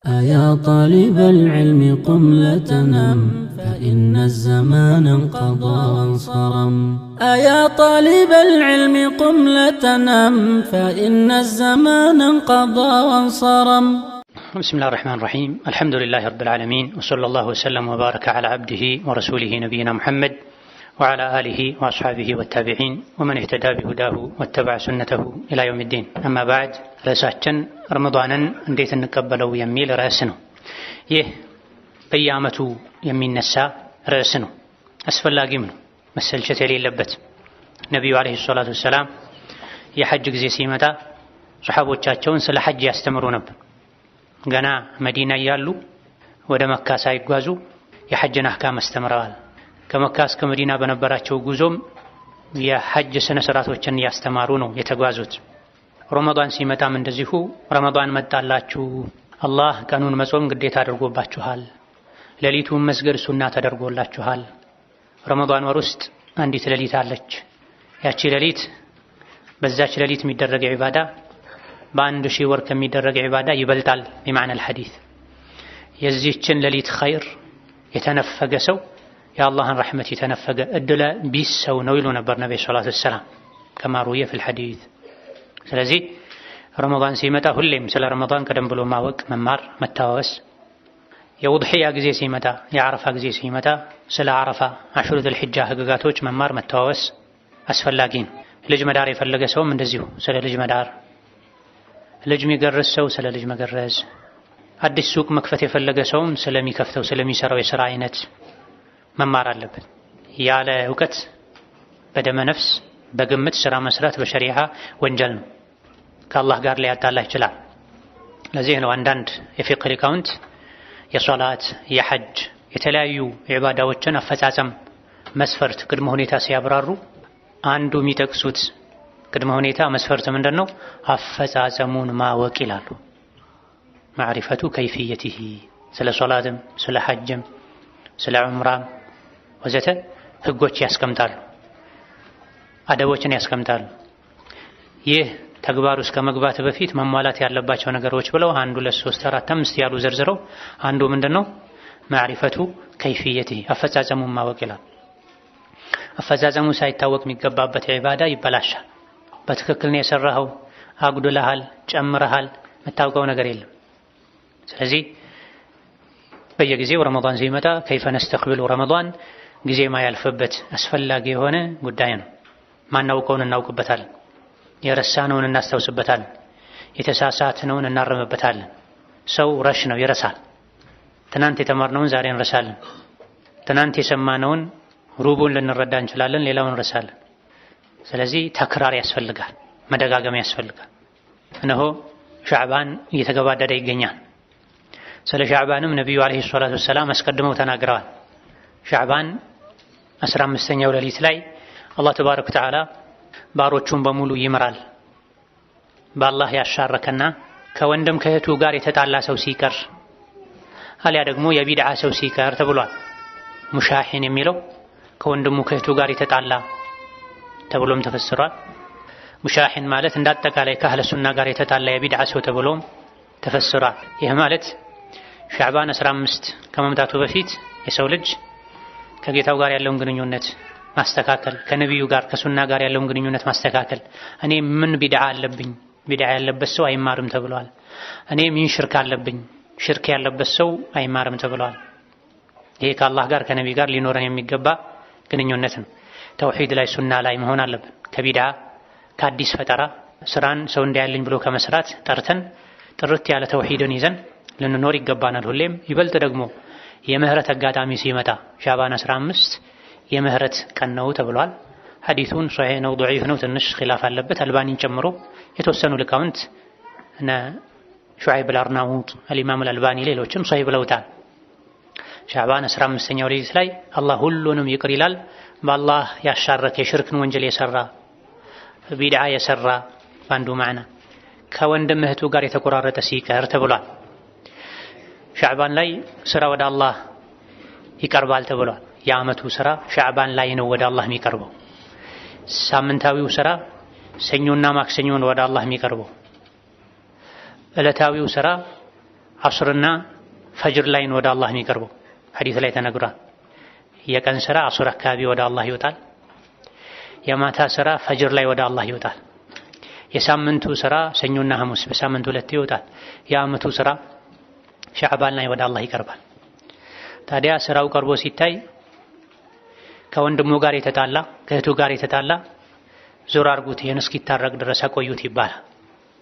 أيا طالب العلم قم لا تنام فإن الزمان انقضى وانصرم أيا طالب العلم قم لا تنام فإن الزمان انقضى وانصرم. بسم الله الرحمن الرحيم. الحمد لله رب العالمين، وصلى الله وسلم وبارك على عبده ورسوله نبينا محمد وعلى آله وأصحابه والتابعين ومن اهتدى بهداه واتبع سنته إلى يوم الدين. أما بعد، رأساتنا رمضانا انديت نقبلو يميل رأسنا يه بيامتو يمين نسا رأسنا أسفل لاقمنا مسلشة للبت نبي عليه الصلاة والسلام يحج زي سيمتا صحابو تشاتشون سل حج يستمرون قنا مدينة يالو ودا مكة سايقوازو يحجنا أحكام استمرال ከመካ እስከ መዲና በነበራቸው ጉዞም የሐጅ ስነ ስርዓቶችን ያስተማሩ ነው የተጓዙት። ረመዳን ሲመጣም እንደዚሁ ረመዳን መጣላችሁ፣ አላህ ቀኑን መጾም ግዴታ አድርጎባችኋል፣ ሌሊቱን መስገድ ሱና ተደርጎላችኋል። ረመዳን ወር ውስጥ አንዲት ሌሊት አለች። ያቺ ሌሊት በዛች ሌሊት የሚደረግ ዒባዳ በአንድ ሺህ ወር ከሚደረግ ዒባዳ ይበልጣል። በማዕና الحديث የዚህችን ሌሊት ኸይር የተነፈገ ሰው የአላህን ረሕመት የተነፈገ እድለ ቢስ ሰው ነው ይሉ ነበር ነብዩ ሰለላሁ ዐለይሂ ወሰለም ከማ ሩየ ፊል ሐዲስ። ስለዚህ ረመዳን ሲመጣ ሁሌም ስለ ረመዳን ቀደም ብሎ ማወቅ፣ መማር፣ መታወስ። የውድሕያ ጊዜ ሲመጣ፣ የዓረፋ ጊዜ ሲመጣ ስለ ዓረፋ አሽሩ ዘል ሒጃ ህግጋቶች መማር፣ መታወስ አስፈላጊ ነው። ልጅ መዳር የፈለገ ሰውም እንደዚሁ ስለ ልጅ መዳር፣ ልጅ የሚገርዝ ሰው ስለ ልጅ መገረዝ፣ አዲስ ሱቅ መክፈት የፈለገ ሰውም ስለሚከፍተው ስለሚሰራው የሥራ አይነት መማር አለበት። ያለ እውቀት በደመ ነፍስ በግምት ስራ መስራት በሸሪዓ ወንጀል ነው፣ ከአላህ ጋር ሊያጣላ ይችላል። ለዚህ ነው አንዳንድ የፊቅህ ሊቃውንት የሶላት፣ የሐጅ፣ የተለያዩ ዒባዳዎችን አፈጻጸም መስፈርት ቅድመ ሁኔታ ሲያብራሩ አንዱ የሚጠቅሱት ቅድመ ሁኔታ መስፈርት ምንድነው? አፈጻጸሙን ማወቅ ይላሉ። ማዕሪፈቱ ከይፍየቲሂ ስለ ሶላትም ስለ ሐጅም ስለ ዑምራም ወዘተ ህጎች ያስቀምጣሉ፣ አደቦችን ያስቀምጣሉ። ይህ ተግባር ውስጥ ከመግባት በፊት መሟላት ያለባቸው ነገሮች ብለው 1 2 3 4 5 ያሉ ዘርዝረው አንዱ ምንድነው? ማዕሪፈቱ ከይፍየቲሂ አፈጻጸሙን ማወቅ ይላል። አፈጻጸሙ ሳይታወቅ የሚገባበት ዒባዳ ይበላሻል። በትክክል ነው የሰራኸው፣ አጉድለሃል፣ ጨምረሃል፣ መታወቀው ነገር የለም። ስለዚህ በየጊዜው ረመዳን ሲመጣ ከይፈ ነስተቅቢሉ ረመዳን ጊዜ ማያልፍበት አስፈላጊ የሆነ ጉዳይ ነው። ማናውቀውን እናውቅበታለን፣ የረሳነውን እናስታውስበታለን፣ የተሳሳትነውን እናርምበታለን። ሰው ረሽ ነው፣ ይረሳል። ትናንት የተማርነውን ዛሬ እንረሳለን። ትናንት የሰማነውን ሩቡን ልንረዳ እንችላለን፣ ሌላውን እንረሳለን። ስለዚህ ተክራር ያስፈልጋል፣ መደጋገም ያስፈልጋል። እነሆ ሻዕባን እየተገባደደ ይገኛል። ስለ ሻዕባንም ነቢዩ አለይሂ ሰላቱ ወሰላም አስቀድመው ተናግረዋል። ሻዕባን 15ኛው ሌሊት ላይ አላህ ተባረከ ወተዓላ ባሮቹን በሙሉ ይምራል። በአላህ ያሻረከና ከወንድም ከእህቱ ጋር የተጣላ ሰው ሲቀር አልያ ደግሞ የቢድዓ ሰው ሲቀር ተብሏል። ሙሻሂን የሚለው ከወንድሙ ከእህቱ ጋር የተጣላ ተብሎም ተፈስሯል። ሙሻሂን ማለት እንዳጠቃላይ ከአህለ ሱና ጋር የተጣላ የቢድዓ ሰው ተብሎም ተፈስሯል። ይህ ማለት ሻዕባን 15 ከመምጣቱ በፊት የሰው ልጅ ከጌታው ጋር ያለውን ግንኙነት ማስተካከል፣ ከነቢዩ ጋር ከሱና ጋር ያለውን ግንኙነት ማስተካከል። እኔ ምን ቢድዓ አለብኝ? ቢድዓ ያለበት ሰው አይማርም ተብሏል። እኔ ምን ሽርክ አለብኝ? ሽርክ ያለበት ሰው አይማርም ተብሏል። ይሄ ከአላህ ጋር ከነቢዩ ጋር ሊኖረን የሚገባ ግንኙነት ነው። ተውሂድ ላይ ሱና ላይ መሆን አለብን። ከቢድዓ ከአዲስ ፈጠራ ስራን ሰው እንዲያልኝ ብሎ ከመስራት ጠርተን ጥርት ያለ ተውሂድን ይዘን ልንኖር ይገባናል። ሁሌም ይበልጥ ደግሞ የምህረት አጋጣሚ ሲመጣ ሻዕባን 15 የምህረት ቀን ነው ተብሏል። ሐዲሱን ሶሒህ ነው ضعيف ነው ትንሽ ኺላፍ አለበት። አልባኒን ጨምሮ የተወሰኑ ሊቃውንት እና ሹዐይብ አልአርናውጥ፣ አልኢማም አልአልባኒ ሌሎችም ሶሒህ ብለውታል። ሻዕባን 15ኛው ሌሊት ላይ አላህ ሁሉንም ይቅር ይላል። በአላህ ያሻረከ የሽርክን ወንጀል የሰራ ቢድዓ የሰራ ባንዱ ማዕና ከወንድም እህቱ ጋር የተቆራረጠ ሲቀር ተብሏል። ሻዕባን ላይ ስራ ወደ አላህ ይቀርባል ተብሏል። የዓመቱ ስራ ሻዕባን ላይ ነው ወደ አላህ የሚቀርበው። ሳምንታዊው ስራ ሰኞና ማክሰኞ ነው ወደ አላህ የሚቀርበው። ዕለታዊው ስራ ዐስርና ፈጅር ላይ ወደ አላህ የሚቀርበው ሐዲስ ላይ ተነግሯል። የቀን ስራ ዐስር አካባቢ ወደ አላህ ይወጣል። የማታ ስራ ፈጅር ላይ ወደ አላህ ይወጣል። የሳምንቱ ስራ ሰኞና ሐሙስ በሳምንት ሁለት ይወጣል። የዓመቱ ስራ ሻዕባን ላይ ወደ አላህ ይቀርባል። ታዲያ ስራው ቀርቦ ሲታይ ከወንድሙ ጋር የተጣላ ከእህቱ ጋር የተጣላ ዞር አርጉት ይህን እስኪታረቅ ድረስ አቆዩት ይባላል።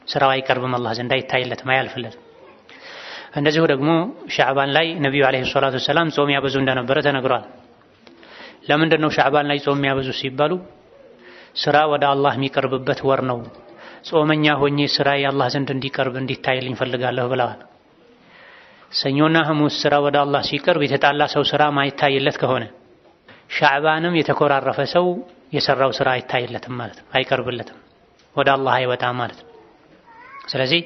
ስራው አይቀርብም አላህ ዘንድ አይታይለትም፣ አያልፍለትም። እንደዚሁ ደግሞ ሻዕባን ላይ ነቢዩ ዓለይሂ ሰላቱ ወሰላም ጾም ያበዙ እንደነበረ ተነግሯል። ለምንድን ነው ሻዕባን ላይ ጾም ያበዙ ሲባሉ ስራ ወደ አላህ የሚቀርብበት ወር ነው። ጾመኛ ሆኜ ስራ የአላህ ዘንድ እንዲቀርብ እንዲታይልኝ ፈልጋለሁ ብለዋል። ሰኞና ሐሙስ ስራ ወደ አላህ ሲቀርብ የተጣላ ሰው ስራ ማይታይለት ከሆነ ሻዕባንም የተኮራረፈ ሰው የሰራው ስራ አይታይለትም ማለት ነው፣ አይቀርብለትም፣ ወደ አላህ አይወጣም ማለት ነው። ስለዚህ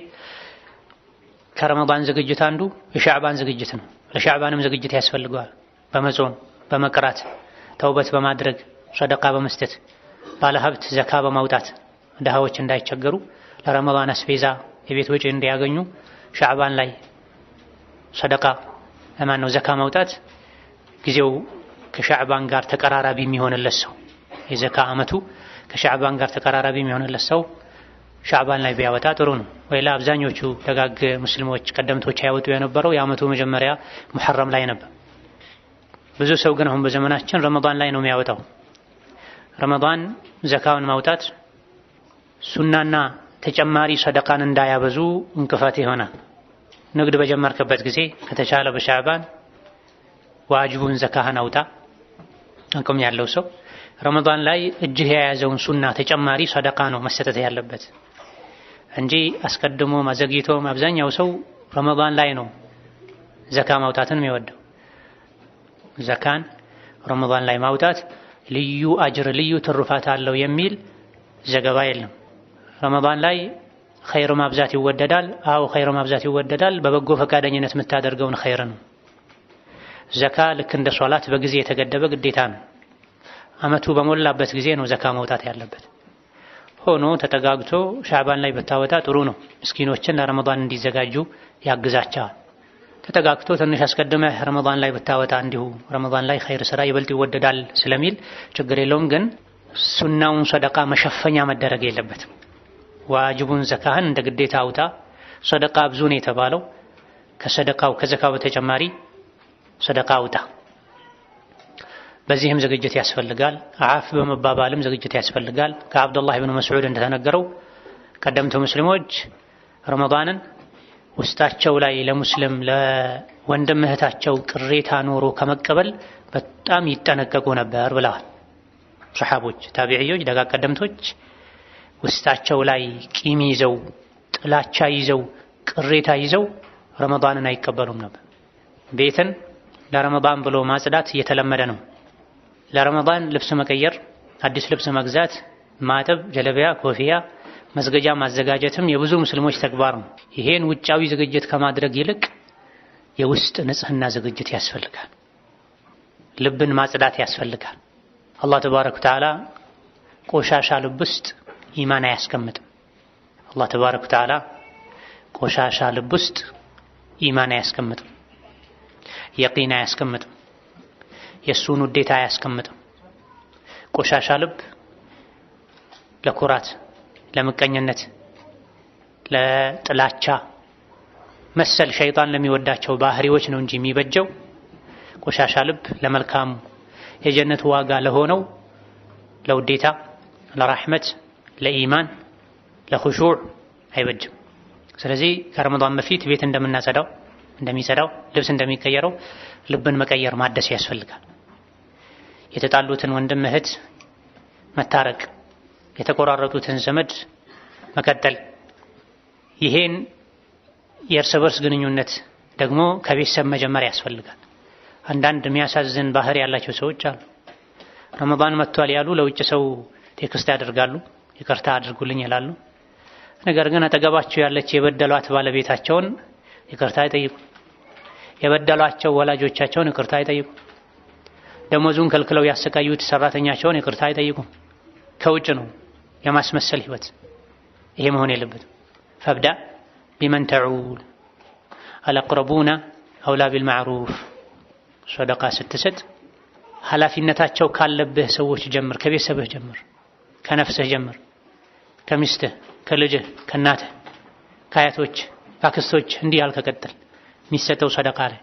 ከረመዳን ዝግጅት አንዱ የሻዕባን ዝግጅት ነው። ለሻዕባንም ዝግጅት ያስፈልገዋል። በመጾም በመቅራት ተውበት በማድረግ ሰደቃ በመስጠት ባለሀብት ዘካ በማውጣት ድሃዎች እንዳይቸገሩ ለረመዳን አስቤዛ የቤት ወጪ እንዲያገኙ ሻዕባን ላይ ሰደቃ ዘካ ማውጣት ጊዜው ከሻዕባን ጋር ተቀራራቢ የሚሆንለት ሰው የዘካ አመቱ ከሻዕባን ጋር ተቀራራቢ የሚሆንለት ሰው ሻዕባን ላይ ቢያወጣ ጥሩ ነው። ወይላ አብዛኞቹ ደጋግ ሙስሊሞች ቀደምቶች ያወጡ የነበረው የአመቱ መጀመሪያ ሙሐረም ላይ ነበር። ብዙ ሰው ግን አሁን በዘመናችን ረመዳን ላይ ነው የሚያወጣው። ረመዳን ዘካውን ማውጣት ሱናና ተጨማሪ ሰደቃን እንዳያበዙ እንቅፋት ይሆናል። ንግድ በጀመርክበት ጊዜ ከተቻለ በሻዕባን ዋጅቡን ዘካህን አውጣ። አቅም ያለው ሰው ረመዳን ላይ እጅህ የያዘውን ሱና ተጨማሪ ሰደቃ ነው መሰጠት ያለበት እንጂ አስቀድሞ ማዘግይቶ አብዛኛው ሰው ረመዳን ላይ ነው ዘካ ማውጣትን የሚወደው። ዘካን ረመዳን ላይ ማውጣት ልዩ አጅር ልዩ ትሩፋት አለው የሚል ዘገባ የለም። ረመዳን ላይ ኸይር ማብዛት ይወደዳል። አዎ ኸይር ማብዛት ይወደዳል። በበጎ ፈቃደኝነት የምታደርገውን ኸይር ነው። ዘካ ልክ እንደ ሶላት በጊዜ የተገደበ ግዴታ ነው። አመቱ በሞላበት ጊዜ ነው ዘካ መውጣት ያለበት። ሆኖ ተጠጋግቶ ሻዕባን ላይ ብታወጣ ጥሩ ነው። ምስኪኖችን ለረመዳን እንዲዘጋጁ ያግዛቸዋል። ተጠጋግቶ ትንሽ አስቀድመህ ረመዳን ላይ ብታወጣ እንዲሁ ረመዳን ላይ ኸይር ስራ ይበልጥ ይወደዳል ስለሚል ችግር የለውም። ግን ሱናውን ሰደቃ መሸፈኛ መደረግ የለበትም። ዋጅቡን ዘካህን እንደ ግዴታ አውጣ። ሰደቃ ብዙ ነው የተባለው ከሰደቃው ከዘካው በተጨማሪ ሰደቃ አውጣ። በዚህም ዝግጅት ያስፈልጋል። አፍ በመባባልም ዝግጅት ያስፈልጋል። ከአብዱላህ ኢብኑ መስዑድ እንደተነገረው ቀደምቱ ሙስሊሞች ረመዳንን ውስጣቸው ላይ ለሙስሊም ለወንድም እህታቸው ቅሬታ ኖሮ ከመቀበል በጣም ይጠነቀቁ ነበር ብለዋል። ሰሐቦች፣ ታቢዒዎች፣ ደጋግ ቀደምቶች ውስጣቸው ላይ ቂም ይዘው ጥላቻ ይዘው ቅሬታ ይዘው ረመዳንን አይቀበሉም ነበር። ቤትን ለረመዳን ብሎ ማጽዳት እየተለመደ ነው። ለረመዳን ልብስ መቀየር፣ አዲስ ልብስ መግዛት፣ ማጠብ፣ ጀለቢያ፣ ኮፍያ፣ መስገጃ ማዘጋጀትም የብዙ ሙስሊሞች ተግባር ነው። ይሄን ውጫዊ ዝግጅት ከማድረግ ይልቅ የውስጥ ንጽህና ዝግጅት ያስፈልጋል። ልብን ማጽዳት ያስፈልጋል። አላህ ተባረከ ወተዓላ ቆሻሻ ልብ ውስጥ ኢማን አያስቀምጥም። አላህ ተባረከ ወተዓላ ቆሻሻ ልብ ውስጥ ኢማን አያስቀምጥም፣ የቂን አያስቀምጥም፣ የሱን ውዴታ አያስቀምጥም። ቆሻሻ ልብ ለኩራት፣ ለምቀኝነት፣ ለጥላቻ መሰል ሸይጣን ለሚወዳቸው ባህሪዎች ነው እንጂ የሚበጀው ቆሻሻ ልብ ለመልካሙ የጀነት ዋጋ ለሆነው ለውዴታ፣ ለራህመት፣ ለኢማን፣ ለኹሹዕ አይበጅም። ስለዚህ ከረመዳን በፊት ቤት እንደምናጸዳው እንደሚጸዳው ልብስ እንደሚቀየረው ልብን መቀየር ማደስ ያስፈልጋል። የተጣሉትን ወንድም እህት መታረቅ፣ የተቆራረጡትን ዘመድ መቀጠል፣ ይሄን የእርስ በርስ ግንኙነት ደግሞ ከቤተሰብ መጀመር ያስፈልጋል። አንዳንድ የሚያሳዝን ባህሪ ያላቸው ሰዎች አሉ። ረመዳን መጥቷል ያሉ ለውጭ ሰው ቴክስት ያደርጋሉ፣ ይቅርታ አድርጉልኝ ይላሉ። ነገር ግን አጠገባቸው ያለች የበደሏት ባለቤታቸውን ይቅርታ አይጠይቁ፣ የበደሏቸው ወላጆቻቸውን ይቅርታ አይጠይቁ፣ ደሞዙን ከልክለው ያሰቃዩት ሰራተኛቸውን ይቅርታ አይጠይቁ። ከውጭ ነው የማስመሰል ህይወት። ይሄ መሆን የለበትም። ፈብዳ ቢመን ተዑል፣ አልአቅረቡነ አውላ ቢልማዕሩፍ ሰደቃ ስትሰጥ ኃላፊነታቸው ካለብህ ሰዎች ጀምር። ከቤተሰብህ ጀምር፣ ከነፍስህ ጀምር፣ ከሚስትህ፣ ከልጅህ፣ ከእናትህ፣ ከአያቶች፣ ከአክስቶች እንዲህ ያልክ ቀጥል። የሚሰጠው ሰደቃ ላይ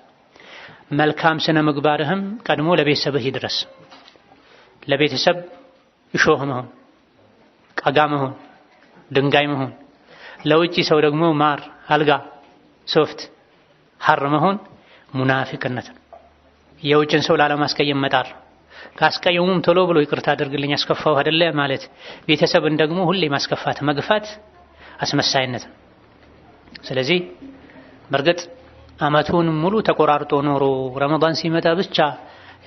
መልካም ስነ ምግባርህም ቀድሞ ለቤተሰብህ ይድረስ። ለቤተሰብ እሾህ መሆን፣ ቀጋ መሆን፣ ድንጋይ መሆን፣ ለውጪ ሰው ደግሞ ማር፣ አልጋ፣ ሶፍት፣ ሐር መሆን ሙናፊቅነት ነው። የውጭን ሰው ላለማስቀየም መጣር፣ ካስቀየሙም ቶሎ ብሎ ይቅርታ አድርግልኝ አስከፋው አይደለ ማለት፣ ቤተሰብን ደግሞ ሁሌ ማስከፋት መግፋት አስመሳይነት ነው። ስለዚህ በርግጥ አመቱን ሙሉ ተቆራርጦ ኖሮ ረመዳን ሲመጣ ብቻ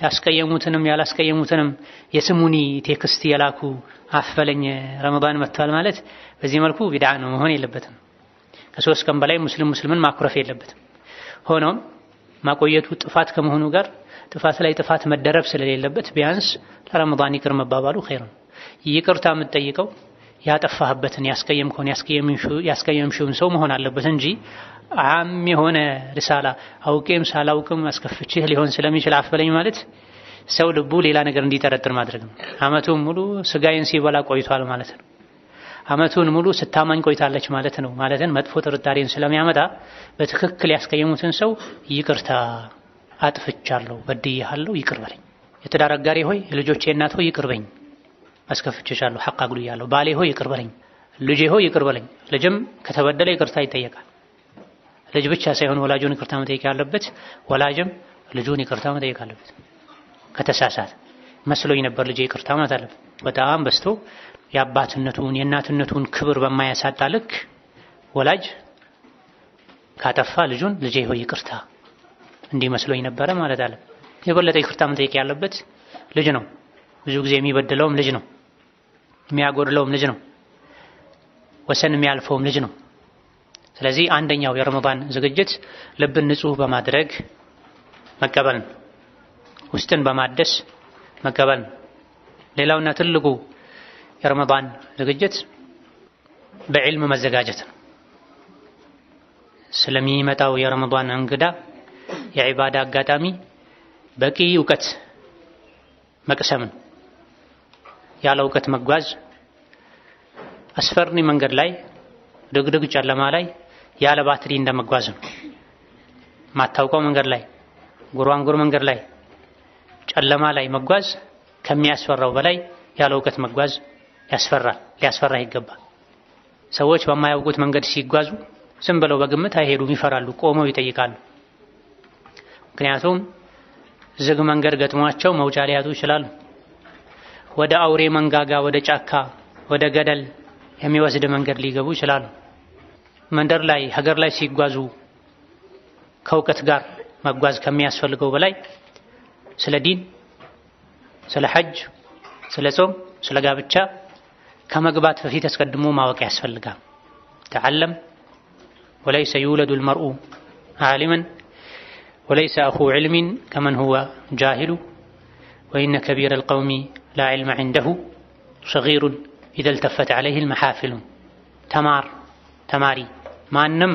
ያስቀየሙትንም ያላስቀየሙትንም የስሙኒ ቴክስት የላኩ አፈለኝ ረመዳን መጥቷል ማለት በዚህ መልኩ ቢድዓ ነው፣ መሆን የለበትም። ከሶስት ቀን በላይ ሙስሊምን ማኩረፍ የለበትም። ሆኖም ማቆየቱ ጥፋት ከመሆኑ ጋር ጥፋት ላይ ጥፋት መደረብ ስለሌለበት ቢያንስ ለረመዳን ይቅር መባባሉ ኸይር ነው። ይቅርታ የምትጠይቀው ያጠፋህበትን ያስቀየምሽውን ሰው መሆን አለበት እንጂ አም የሆነ ሪሳላ አውቄም ሳላውቅም አስከፍቼህ ሊሆን ስለሚችል አፈለኝ ማለት ሰው ልቡ ሌላ ነገር እንዲጠረጥር ማድረግ ነው። አመቱን ሙሉ ስጋዬን ሲበላ ቆይቷል ማለት ነው። አመቱን ሙሉ ስታማኝ ቆይታለች ማለት ነው። ማለትን መጥፎ ጥርጣሬን ስለሚያመጣ በትክክል ያስቀየሙትን ሰው ይቅርታ አጥፍቻለሁ፣ በድዬሃለሁ፣ ይቅር በለኝ። የትዳር አጋሪ ሆይ፣ የልጆቼ እናት ሆይ ይቅር በለኝ፣ አስከፍቼሻለሁ፣ ሐቅ አጉድያለሁ። ባሌ ሆይ ይቅር በለኝ፣ ልጄ ሆይ ይቅር በለኝ። ልጅም ከተበደለ ይቅርታ ይጠየቃል። ልጅ ብቻ ሳይሆን ወላጁን ይቅርታ መጠየቅ ያለበት፣ ወላጅም ልጁን ይቅርታ መጠየቅ አለበት። ከተሳሳተ መስሎኝ ነበር ልጄ ይቅርታ ማለት አለበት። በጣም በስቶ የአባትነቱን የእናትነቱን ክብር በማያሳጣ ልክ ወላጅ ካጠፋ ልጁን ልጄ ሆይ ይቅርታ እንዲህ መስሎኝ ነበረ ማለት አለ። የበለጠ ይቅርታ መጠየቅ ያለበት ልጅ ነው። ብዙ ጊዜ የሚበድለውም ልጅ ነው፣ የሚያጎድለውም ልጅ ነው፣ ወሰን የሚያልፈውም ልጅ ነው። ስለዚህ አንደኛው የረመዳን ዝግጅት ልብን ንጹህ በማድረግ መቀበል፣ ውስጥን በማደስ መቀበል። ሌላውና ትልቁ የረመዳን ዝግጅት በዕልም መዘጋጀት ነው። ስለሚመጣው የረመዳን እንግዳ የዒባዳ አጋጣሚ በቂ እውቀት መቅሰምን። ያለ እውቀት መጓዝ አስፈሪ መንገድ ላይ ድግድግ ጨለማ ላይ ያለ ባትሪ እንደመጓዝ ነው። ማታውቀው መንገድ ላይ ጉራንጉር መንገድ ላይ ጨለማ ላይ መጓዝ ከሚያስፈራው በላይ ያለ እውቀት መጓዝ ያስፈራል፣ ሊያስፈራ ይገባል። ሰዎች በማያውቁት መንገድ ሲጓዙ ዝም ብለው በግምት አይሄዱም፣ ይፈራሉ፣ ቆመው ይጠይቃሉ። ምክንያቱም ዝግ መንገድ ገጥሟቸው መውጫ ሊያጡ ይችላሉ። ወደ አውሬ መንጋጋ፣ ወደ ጫካ፣ ወደ ገደል የሚወስድ መንገድ ሊገቡ ይችላሉ። መንደር ላይ ሀገር ላይ ሲጓዙ ከእውቀት ጋር መጓዝ ከሚያስፈልገው በላይ ስለ ዲን፣ ስለ ሐጅ፣ ስለ ጾም፣ ስለ ጋብቻ ከመግባት በፊት አስቀድሞ ማወቅ ያስፈልጋል። ተዓለም ወለይሰ ዩለዱ አልመርኡ ዓሊመን ወለይሰ አኹ ዒልሚን ከመን ሁወ ጃሂሉ ወኢነ ከቢረ አልቀውሚ ላ ዒልመ ዒንደሁ ሰጊሩን ኢዘ ልተፈት ዐለይሂ አልመሓፊሉ። ተማሪ ማንም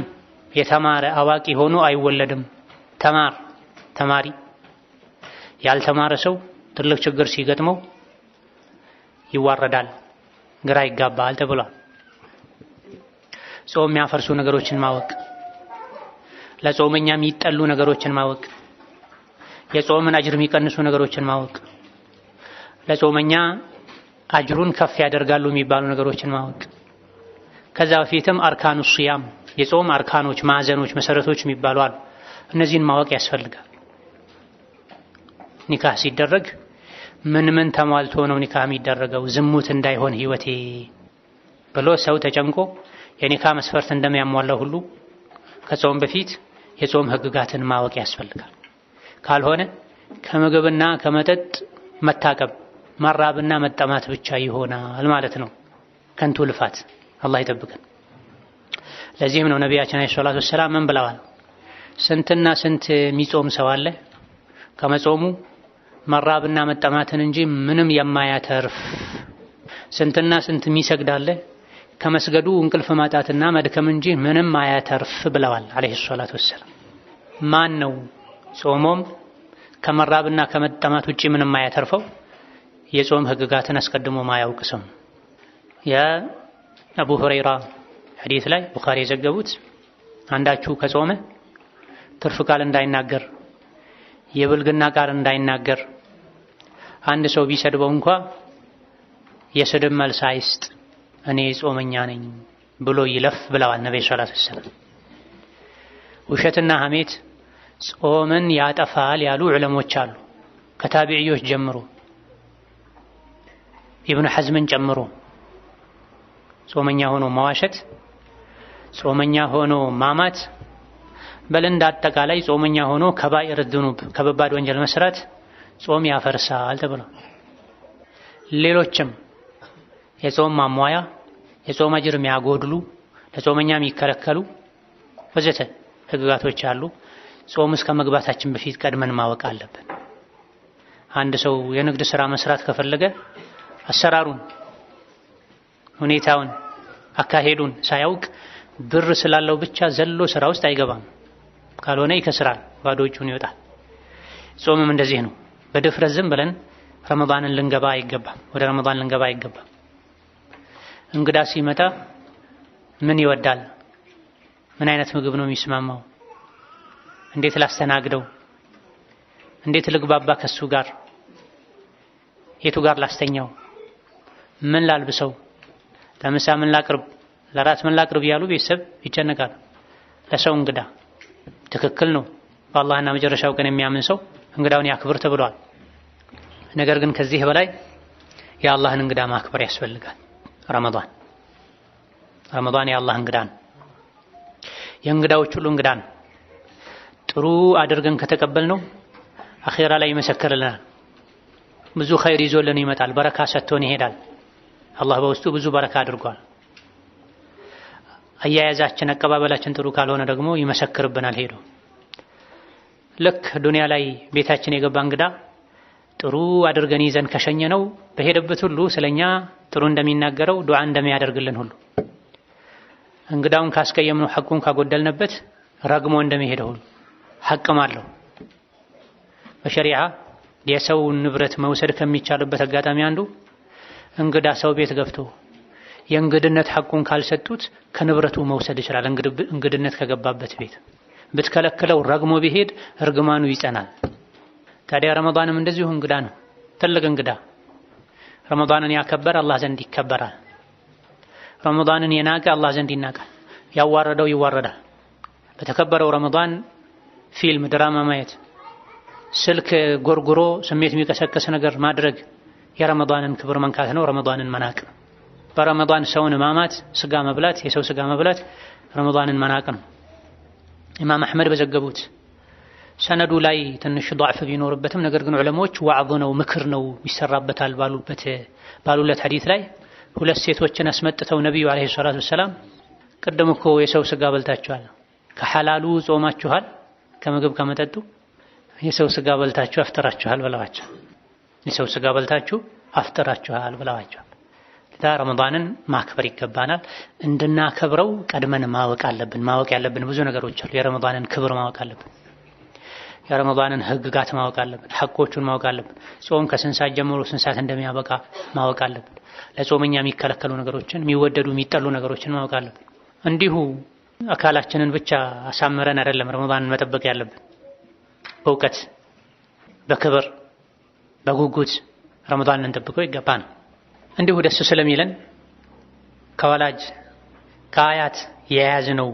የተማረ አዋቂ ሆኖ አይወለድም። ተማሪ ያልተማረ ሰው ትልቅ ችግር ሲገጥመው ይዋረዳል፣ ግራ ይጋባል ተብሏል። ጾም የሚያፈርሱ ነገሮችን ማወቅ፣ ለጾመኛ የሚጠሉ ነገሮችን ማወቅ፣ የጾምን አጅር የሚቀንሱ ነገሮችን ማወቅ፣ ለጾመኛ አጅሩን ከፍ ያደርጋሉ የሚባሉ ነገሮችን ማወቅ። ከዛ በፊትም አርካኑ ሲያም የጾም አርካኖች፣ ማዕዘኖች፣ መሰረቶች የሚባሉ አሉ። እነዚህን ማወቅ ያስፈልጋል። ኒካህ ሲደረግ ምን ተሟልቶ ነው ኒካህ የሚደረገው? ዝሙት እንዳይሆን ህይወቴ ብሎ ሰው ተጨንቆ የኒካህ መስፈርት እንደሚያሟላው ሁሉ ከጾም በፊት የጾም ህግጋትን ማወቅ ያስፈልጋል። ካልሆነ ከምግብና ከመጠጥ መታቀብ፣ መራብና መጠማት ብቻ ይሆናል ማለት ነው። ከንቱ ልፋት። አላህ ይጠብቀን። ለዚህም ነው ነቢያችን አለይሂ ሰላቱ ወሰላም ምን ብለዋል? ስንትና ስንት የሚጾም ሰው አለ ከመጾሙ መራብና መጠማትን እንጂ ምንም የማያተርፍ። ስንትና ስንት የሚሰግድ አለ ከመስገዱ እንቅልፍ ማጣትና መድከም እንጂ ምንም አያተርፍ ብለዋል አለይሂ ሰላቱ ወሰላም። ማን ነው ጾሞም ከመራብና ከመጠማት ውጪ ምንም አያተርፈው? የጾም ህግጋትን አስቀድሞ ማያውቅ ሰው። የአቡ ሁረይራ ሐዲስ ላይ ቡኻሪ የዘገቡት አንዳችሁ ከጾመ ትርፍ ቃል እንዳይናገር፣ የብልግና ቃል እንዳይናገር፣ አንድ ሰው ቢሰድበው እንኳ የስድብ መልስ አይስጥ፣ እኔ ጾመኛ ነኝ ብሎ ይለፍ ብለዋል ነብዩ ሰለላሁ ዐለይሂ ወሰለም። ውሸትና ሐሜት ጾምን ያጠፋል ያሉ ዑለሞች አሉ። ከታቢዒዎች ጀምሮ ኢብኑ ሐዝምን ጨምሮ ጾመኛ ሆኖ መዋሸት፣ ጾመኛ ሆኖ ማማት፣ በል እንዳጠቃላይ ጾመኛ ሆኖ ከባኢር ዝኑብ ከበባድ ወንጀል መስራት ጾም ያፈርሳል ተብሎ ሌሎችም የጾም ማሟያ የጾም አጅር የሚያጎድሉ ለጾመኛ የሚከለከሉ ወዘተ ህግጋቶች አሉ። ጾም እስከ መግባታችን በፊት ቀድመን ማወቅ አለብን። አንድ ሰው የንግድ ስራ መስራት ከፈለገ አሰራሩን፣ ሁኔታውን፣ አካሄዱን ሳያውቅ ብር ስላለው ብቻ ዘሎ ስራ ውስጥ አይገባም። ካልሆነ ይከስራል፣ ባዶ እጁን ይወጣል። ጾምም እንደዚህ ነው። በድፍረት ዝም ብለን ረመዳንን ልንገባ አይገባም። ወደ ረመዳን ልንገባ አይገባም። እንግዳ ሲመጣ ምን ይወዳል? ምን አይነት ምግብ ነው የሚስማማው? እንዴት ላስተናግደው? እንዴት ልግባባ ከሱ ጋር? የቱ ጋር ላስተኛው? ምን ላልብሰው? ለምሳ ምን ላቅርብ? ለራት ምን ላቅርብ ያሉ ቤተሰብ ይጨነቃል። ለሰው እንግዳ ትክክል ነው። በአላህና መጨረሻው ቀን የሚያምን ሰው እንግዳውን ያክብር ተብሏል። ነገር ግን ከዚህ በላይ የአላህን እንግዳ ማክበር ያስፈልጋል። ረመዳን የአላህ እንግዳ ነው። የእንግዳዎች ሁሉ እንግዳ ነው። ጥሩ አድርገን ከተቀበልነው አኺራ ላይ ይመሰክርልናል። ብዙ ኸይር ይዞልን ይመጣል። በረካ ሰጥቶን ይሄዳል። አላህ በውስጡ ብዙ በረካ አድርጓል። አያያዛችን አቀባበላችን ጥሩ ካልሆነ ደግሞ ይመሰክርብናል ሄዶ። ልክ ዱንያ ላይ ቤታችን የገባ እንግዳ ጥሩ አድርገን ይዘን ከሸኘነው በሄደበት ሁሉ ስለኛ ጥሩ እንደሚናገረው ዱዓ እንደሚያደርግልን ሁሉ እንግዳውን ካስቀየምነው ሐቁን ካጎደልንበት ረግሞ እንደሚሄደው ሁሉ ሐቅም አለው። በሸሪዓ የሰው ንብረት መውሰድ ከሚቻልበት አጋጣሚ አንዱ እንግዳ ሰው ቤት ገብቶ የእንግድነት ሐቁን ካልሰጡት ከንብረቱ መውሰድ ይችላል። እንግድነት ከገባበት ቤት ብትከለክለው ረግሞ ቢሄድ እርግማኑ ይጸናል። ታዲያ ረመዳንም እንደዚሁ እንግዳ ነው፣ ትልቅ እንግዳ። ረመዳንን ያከበረ አላህ ዘንድ ይከበራል። ረመዳንን የናቀ አላህ ዘንድ ይናቃል። ያዋረደው ይዋረዳል። በተከበረው ረመዳን ፊልም፣ ድራማ ማየት፣ ስልክ ጎርጉሮ ስሜት የሚቀሰቀስ ነገር ማድረግ የረመዳንን ክብር መንካት ነው፣ ረመዳንን መናቅ ነው። በረመዳን ሰውን ማማት፣ ስጋ መብላት፣ የሰው ስጋ መብላት ረመዳንን መናቅ ነው። ኢማም አሕመድ በዘገቡት ሰነዱ ላይ ትንሽ ضعፍ ቢኖርበትም ነገር ግን ዑለሞች ዋዕዝ ነው፣ ምክር ነው ይሰራበታል ባሉለት ሐዲስ ላይ ሁለት ሴቶችን አስመጥተው ነብዩ አለይሂ ሰላቱ ወሰላም ቅድም እኮ የሰው ስጋ በልታችኋል፣ ከሐላሉ ጾማችኋል፣ ከምግብ ከመጠጡ የሰው ስጋ በልታችሁ አፍጥራችኋል ብለዋቸው። የሰው ስጋ በልታችሁ አፍጥራችኋል ብለዋቸው። ረመዳንን ማክበር ይገባናል። እንድናከብረው ቀድመን ማወቅ አለብን። ማወቅ ያለብን ብዙ ነገሮች አሉ። የረመዳንን ክብር ማወቅ አለብን። የረመዳንን ህግጋት ማወቅ አለብን። ሐቆቹን ማወቅ አለብን። ጾም ከስንት ሰዓት ጀምሮ ስንት ሰዓት እንደሚያበቃ ማወቅ አለብን። ለጾመኛ የሚከለከሉ ነገሮችን፣ የሚወደዱ የሚጠሉ ነገሮችን ማወቅ አለብን። እንዲሁ አካላችንን ብቻ አሳምረን አይደለም ረመዳንን መጠበቅ ያለብን። በእውቀት፣ በክብር፣ በጉጉት ረመዳንን እንጠብቀው ይገባል። እንዲሁ ደስ ስለሚለን ከወላጅ ከአያት የያዝነው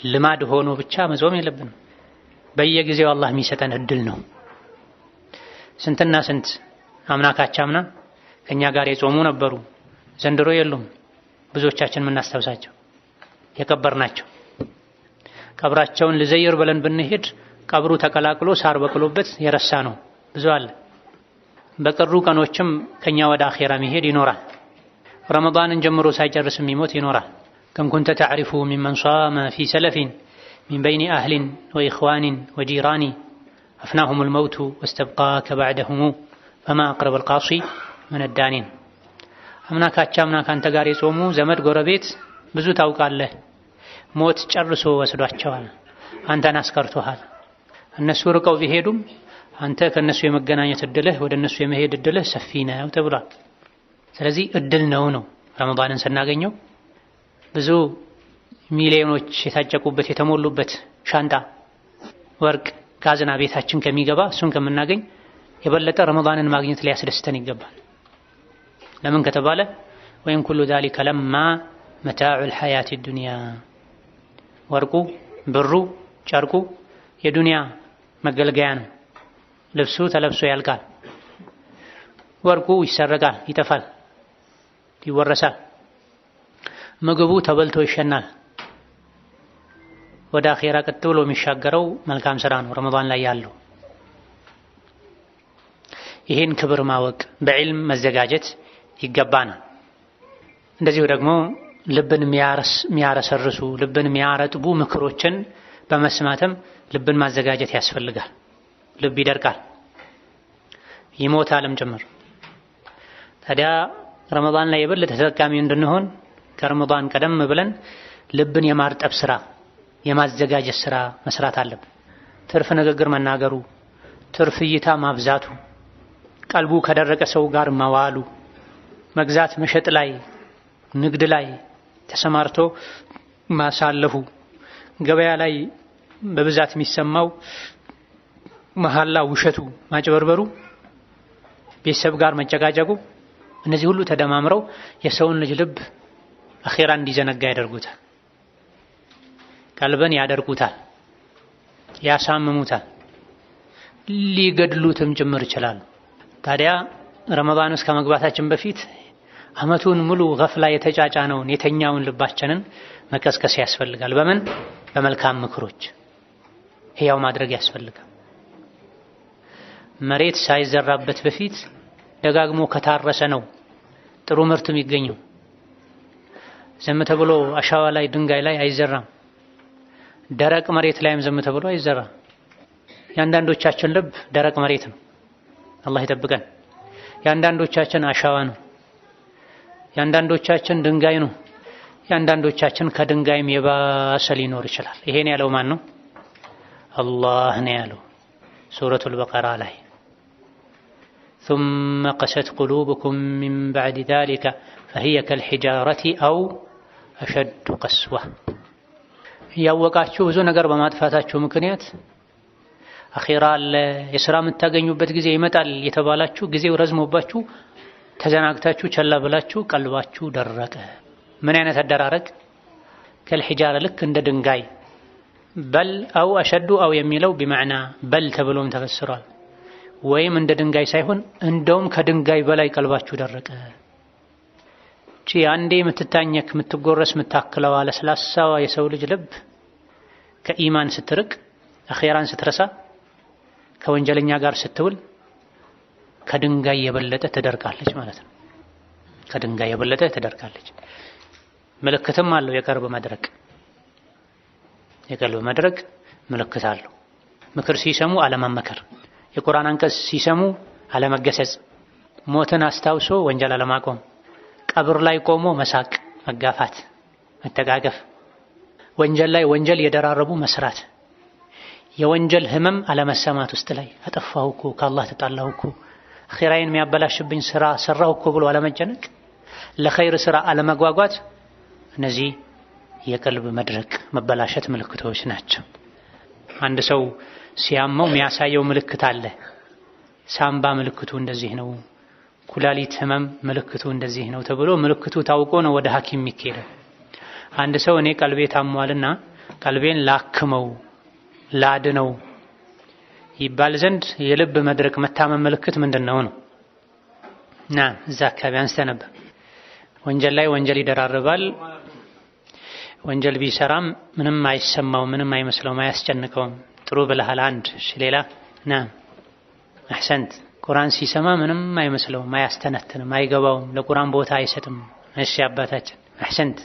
ልማድ ሆኖ ብቻ መጾም የለብንም። በየጊዜው አላህ የሚሰጠን እድል ነው። ስንትና ስንት አምና ካቻምና ከኛ ጋር የጾሙ ነበሩ፣ ዘንድሮ የሉም። ብዙዎቻችን የምናስታውሳቸው የቀበርናቸው ቀብራቸውን ልዘይር ብለን ብንሄድ ቀብሩ ተቀላቅሎ ሳር በቅሎበት የረሳ ነው ብዙ አለ። በቀሩ ቀኖችም ከኛ ወደ አኺራ መሄድ ይኖራል። ረመዳንን ጀምሮ ሳይጨርስ የሚሞት ይኖራል። ከም ኩንተ ተዕሪፉ ሚመን ሷመ ፊ ሰለፊን ሚን በይኒ አህሊን ወኢኽዋኒን ወጂራኒ አፍናሁም ልመውቱ ወስተብቃከ ባዕደሁሙ ፈማ አቅረበ ልቃሲ ምን ዳኒን። አምናካቻ አምና ካንተ ጋር የጾሙ ዘመድ ጎረቤት ብዙ ታውቃለህ። ሞት ጨርሶ ወስዷቸዋል። አንተን አስቀርቶሃል። እነሱ ርቀው ቢሄዱም አንተ ከነሱ የመገናኘት እድልህ ወደ እነሱ የመሄድ እድልህ ሰፊ ነው ተብሏል። ስለዚህ እድል ነው ረመዳንን ስናገኘው ብዙ ሚሊዮኖች የታጨቁበት የተሞሉበት ሻንጣ ወርቅ ካዝና ቤታችን ከሚገባ እሱን ከምናገኝ የበለጠ ረመዳንን ማግኘት ሊያስደስተን ይገባል። ለምን ከተባለ ወይም ኩሉ ذلك لما متاع الحياة الدنيا ወርቁ ብሩ ጨርቁ የዱንያ መገልገያ ነው። ልብሱ ተለብሶ ያልቃል። ወርቁ ይሰረቃል፣ ይጠፋል፣ ይወረሳል። ምግቡ ተበልቶ ይሸናል። ወደ አኺራ ቀጥ ብሎ የሚሻገረው መልካም ስራ ነው ረመዳን ላይ ያለው። ይሄን ክብር ማወቅ በዕልም መዘጋጀት ይገባናል። እንደዚሁ ደግሞ ልብን የሚያረሰርሱ ልብን የሚያረጥቡ ምክሮችን በመስማትም ልብን ማዘጋጀት ያስፈልጋል። ልብ ይደርቃል፣ ይሞታልም ጭምር። ታዲያ ረመዳን ላይ የበለጠ ተጠቃሚ እንድንሆን ከረመዳን ቀደም ብለን ልብን የማርጠብ ስራ የማዘጋጀት ስራ መስራት አለብን። ትርፍ ንግግር መናገሩ፣ ትርፍ እይታ ማብዛቱ፣ ቀልቡ ከደረቀ ሰው ጋር መዋሉ፣ መግዛት መሸጥ ላይ ንግድ ላይ ተሰማርቶ ማሳለፉ፣ ገበያ ላይ በብዛት የሚሰማው መሐላ፣ ውሸቱ፣ ማጭበርበሩ፣ ቤተሰብ ጋር መጨቃጨቁ፣ እነዚህ ሁሉ ተደማምረው የሰውን ልጅ ልብ አኺራ እንዲዘነጋ ያደርጉታል። ቀልብን ያደርጉታል፣ ያሳምሙታል፣ ሊገድሉትም ጭምር ይችላሉ። ታዲያ ረመዳን ውስጥ ከመግባታችን በፊት አመቱን ሙሉ ገፍላ የተጫጫነውን የተኛውን ልባችንን መቀስቀስ ያስፈልጋል። በምን? በመልካም ምክሮች ሕያው ማድረግ ያስፈልጋል። መሬት ሳይዘራበት በፊት ደጋግሞ ከታረሰ ነው ጥሩ ምርት የሚገኘው። ዝም ተብሎ አሻዋ ላይ ድንጋይ ላይ አይዘራም። ደረቅ መሬት ላይም ዝም ተብሎ አይዘራም። የአንዳንዶቻችን ልብ ደረቅ መሬት ነው፣ አላህ ይጠብቀን። የአንዳንዶቻችን አሻዋ ነው፣ የአንዳንዶቻችን ድንጋይ ነው፣ የአንዳንዶቻችን ከድንጋይም የባሰ ሊኖር ይችላል። ይሄን ያለው ማን ነው? አላህ ነው ያለው ሱረቱል በቀራ ላይ ثم قست قلوبكم من بعد ذلك فهي كالحجارة أو أشد قسوة ያወቃችሁ ብዙ ነገር በማጥፋታችሁ ምክንያት አኺራ የሥራ የምታገኙበት ጊዜ ይመጣል የተባላችሁ ጊዜው ረዝሞባችሁ ተዘናግታችሁ ቸላ ብላችሁ ቀልባችሁ ደረቀ። ምን አይነት አደራረግ? ከልሒጃራ ልክ እንደ ድንጋይ በል አው አሸዱ አው የሚለው ቢማዕና በል ተብሎም ተፈስሯል። ወይም እንደ ድንጋይ ሳይሆን እንደውም ከድንጋይ በላይ ቀልባችሁ ደረቀ። አንዴ የምትታኘክ የምትጎረስ የምታክለው ለስላሳዋ የሰው ልጅ ልብ ከኢማን ስትርቅ አኺራን ስትረሳ ከወንጀለኛ ጋር ስትውል ከድንጋይ የበለጠ ትደርቃለች ማለት ነው። ከድንጋይ የበለጠ ትደርቃለች። ምልክትም አለው የቀልብ መድረቅ። የቀልብ መድረቅ ምልክት አለው። ምክር ሲሰሙ አለመመከር፣ የቁርአን አንቀጽ ሲሰሙ አለመገሰጽ፣ ሞትን አስታውሶ ወንጀል አለማቆም፣ ቀብር ላይ ቆሞ መሳቅ፣ መጋፋት፣ መተቃቀፍ፣ ወንጀል ላይ ወንጀል የደራረቡ መስራት፣ የወንጀል ህመም አለመሰማት ውስጥ ላይ አጠፋሁ እኮ ከአላህ ተጣላሁ እኮ አኺራዬን የሚያበላሽብኝ ስራ ሰራሁ እኮ ብሎ አለመጨነቅ፣ ለኸይር ስራ አለመጓጓት፣ እነዚህ የቀልብ መድረቅ መበላሸት ምልክቶች ናቸው። አንድ ሰው ሲያመው የሚያሳየው ምልክት አለ። ሳምባ ምልክቱ እንደዚህ ነው፣ ኩላሊት ህመም ምልክቱ እንደዚህ ነው ተብሎ ምልክቱ ታውቆ ነው ወደ ሐኪም የሚኬደው። አንድ ሰው እኔ ቀልቤ ታሟልና ቀልቤን ላክመው ላድነው ይባል ዘንድ የልብ መድረቅ መታመም ምልክት ምንድነው ነው? እዛ አካባቢ አንስተ ነበር። ወንጀል ላይ ወንጀል ይደራርባል። ወንጀል ቢሰራም ምንም አይሰማው፣ ምንም አይመስለውም፣ አያስጨንቀውም። ጥሩ ብለሃል አንድ ሌላ አህሰንት። ቁርአን ሲሰማ ምንም አይመስለውም፣ አያስተነትንም፣ አይገባውም፣ ለቁርአን ቦታ አይሰጥም። እሺ አባታችን አህሰንት።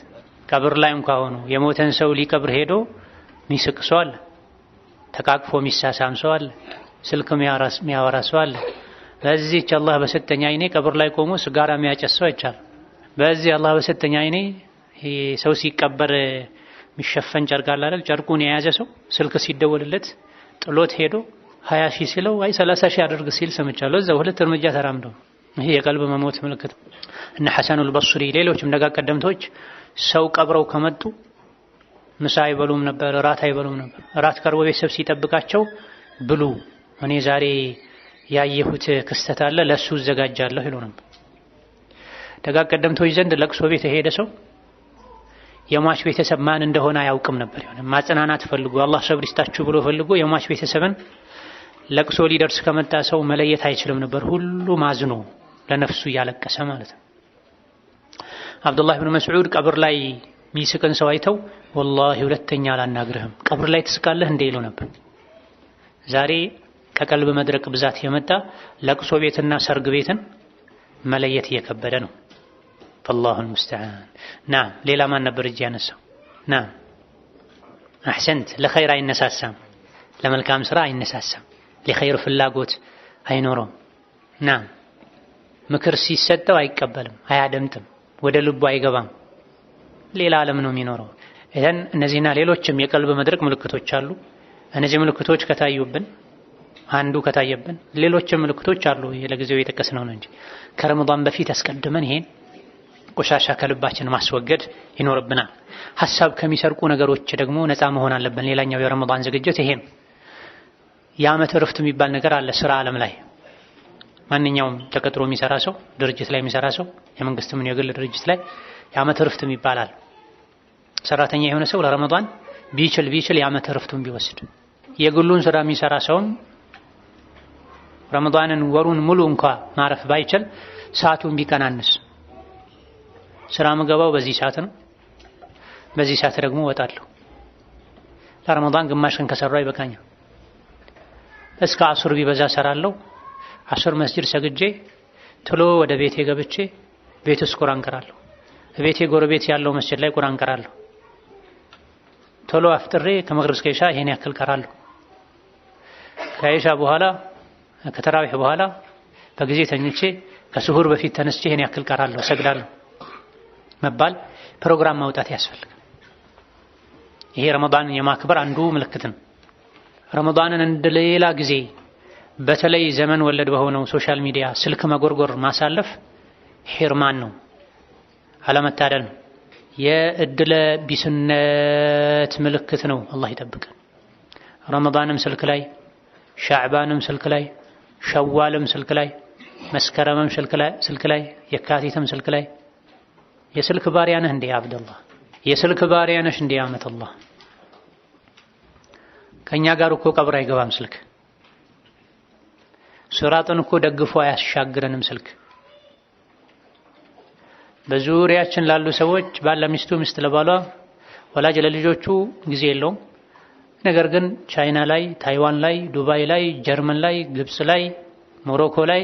ቀብር ላይ እንኳን ሆኖ የሞተን ሰው ሊቀብር ሄዶ ሚስቅ ሰው አለ፣ ተቃቅፎ ሚሳሳም ሰው አለ፣ ስልክ የሚያወራ ሰው አለ። በዚህች አላህ በሰጠኝ አይኔ ቀብር ላይ ቆሞ ስጋራ የሚያጨስ ሰው አይቻልም። በዚህ አላህ በሰጠኝ አይኔ ሰው ሲቀበር የሚሸፈን ጨርቅ አለ አይደል? ጨርቁን የያዘ ሰው ስልክ ሲደወልለት ጥሎት ሄዶ 20 ሺህ ሲለው አይ 30 ሺህ አድርግ ሲል ሰምቻለሁ። እዛው ሁለት እርምጃ ተራምደው። ይሄ የቀልብ መሞት ምልክት። እነ ሐሰኑል በስሪ ሌሎችም ደጋ ቀደምቶች ሰው ቀብረው ከመጡ ምሳ አይበሉም ነበር፣ እራት አይበሉም ነበር። እራት ቀርቦ ቤተሰብ ሲጠብቃቸው ብሉ፣ እኔ ዛሬ ያየሁት ክስተት አለ ለሱ ዘጋጃለሁ ይሉ ነበር። ደጋ ቀደምቶች ዘንድ ለቅሶ ቤት የሄደ ሰው የሟች ቤተሰብ ማን እንደሆነ አያውቅም ነበር። ይሆነ ማጽናናት ፈልጎ አላህ ሰብር ይስጣችሁ ብሎ ፈልጎ የሟች ቤተሰብን ለቅሶ ሊደርስ ከመጣ ሰው መለየት አይችልም ነበር። ሁሉ ማዝኖ ለነፍሱ እያለቀሰ ማለት ነው። አብዱላህ ብን መስዑድ ቀብር ላይ ሚስቅን ሰው አይተው ወላሂ ሁለተኛ አላናግርህም ቀብር ላይ ትስቃለህ እንደ ይሉ ነበር። ዛሬ ከቀልብ መድረቅ ብዛት የመጣ ለቅሶ ቤትና ሰርግ ቤትን መለየት እየከበደ ነው። فالله المستعان. نعم ሌላ ማን ነበር እጅ ያነሳው? نعم احسنت ለኸይር አይነሳሳም፣ ለመልካም ስራ አይነሳሳም፣ ለኸይር ፍላጎት አይኖረውም። نعم ምክር ሲሰጠው አይቀበልም፣ አያደምጥም፣ ወደ ልቡ አይገባም፣ ሌላ ዓለም ነው የሚኖረው። እዘን እነዚህና ሌሎችም የቀልብ መድረቅ ምልክቶች አሉ። እነዚህ ምልክቶች ከታዩብን አንዱ ከታየብን ሌሎችም ምልክቶች አሉ። ለጊዜው የጠቀስነው ነው እንጂ ከረመዳን በፊት አስቀድመን ይሄን ቆሻሻ ከልባችን ማስወገድ ይኖርብናል። ሐሳብ ከሚሰርቁ ነገሮች ደግሞ ነፃ መሆን አለብን። ሌላኛው የረመዳን ዝግጅት ይሄ ነው። የዓመት እረፍት የሚባል ነገር አለ ስራ ዓለም ላይ። ማንኛውም ተቀጥሮ የሚሰራ ሰው፣ ድርጅት ላይ የሚሰራ ሰው፣ የመንግስትም የግል ድርጅት ላይ የዓመት እረፍት ይባላል። ሰራተኛ የሆነ ሰው ለረመዳን ቢችል የዓመት እረፍቱን ቢወስድ፣ የግሉን ስራ የሚሰራ ሰውም ረመዳንን ወሩን ሙሉ እንኳን ማረፍ ባይችል ሰዓቱን ቢቀናንስ፣ ስራ ምገባው በዚህ ሰዓት ነው፣ በዚህ ሰዓት ደግሞ ወጣለሁ፣ ለረመዳን ግማሽ ቀን ከሰራው ይበቃኛል፣ እስከ አስር ቢበዛ ሰራለሁ፣ አስር መስጂድ ሰግጄ ቶሎ ወደ ቤቴ ገብቼ ቤት ውስጥ ቁርአን ቀራለሁ፣ ቤቴ ጎረቤት ያለው መስጂድ ላይ ቁርአን ቀራለሁ፣ ቶሎ አፍጥሬ ከመግሪብ እስከ ኢሻ ይሄን ያክል ቀራለሁ፣ ከኢሻ በኋላ ከተራዊህ በኋላ በጊዜ ተኝቼ ከሱሁር በፊት ተነስቼ ይሄን ያክል ቀራለሁ ሰግዳለሁ መባል ፕሮግራም ማውጣት ያስፈልጋል። ይሄ ረመዳንን የማክበር አንዱ ምልክት ነው። ረመዳንን እንደሌላ ጊዜ በተለይ ዘመን ወለድ በሆነው ሶሻል ሚዲያ ስልክ መጎርጎር ማሳለፍ ሒርማን ነው፣ አለመታደል ነው፣ የእድለ ቢስነት ምልክት ነው። አላህ ይጠብቀን። ረመዳንም ስልክ ላይ፣ ሻዕባንም ስልክ ላይ፣ ሸዋልም ስልክ ላይ፣ መስከረምም ስልክ ላይ፣ የካቲትም ስልክ ላይ። የስልክ ባሪያ ነህ እንዴ አብደላህ? የስልክ ባሪያ ነሽ እንዴ አመተላህ? ከኛ ጋር እኮ ቀብር አይገባም ስልክ። ሱራጥን እኮ ደግፎ አያሻግረንም ስልክ። በዙሪያችን ላሉ ሰዎች ባለ ሚስቱ፣ ሚስት ለባሏ፣ ወላጅ ለልጆቹ ጊዜ የለውም። ነገር ግን ቻይና ላይ፣ ታይዋን ላይ፣ ዱባይ ላይ፣ ጀርመን ላይ፣ ግብጽ ላይ፣ ሞሮኮ ላይ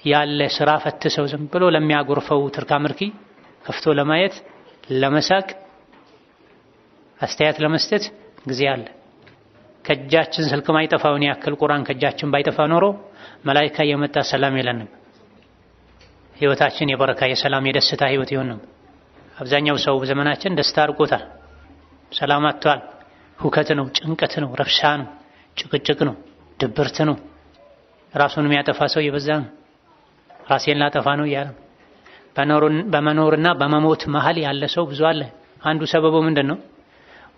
ያለ ስራ ፈትሰው ዝም ብሎ ለሚያጎርፈው ትርካ ምርኪ ከፍቶ ለማየት ለመሳቅ አስተያየት ለመስጠት ጊዜ አለ። ከእጃችን ስልክ ማይጠፋውን ያክል ቁርአን ከእጃችን ባይጠፋ ኖሮ መላኢካ የመጣ ሰላም የለንም። ህይወታችን የበረካ የሰላም የደስታ ህይወት ይሆን ነው። አብዛኛው ሰው በዘመናችን ደስታ አርቆታል፣ ሰላም አጥቷል። ሁከት ነው፣ ጭንቀት ነው፣ ረብሻ ነው፣ ጭቅጭቅ ነው፣ ድብርት ነው። ራሱን የሚያጠፋ ሰው የበዛ ነው። ራሴን ላጠፋ ነው እያለ በመኖርና በመሞት መሃል ያለ ሰው ብዙ አለ። አንዱ ሰበቡ ምንድን ነው?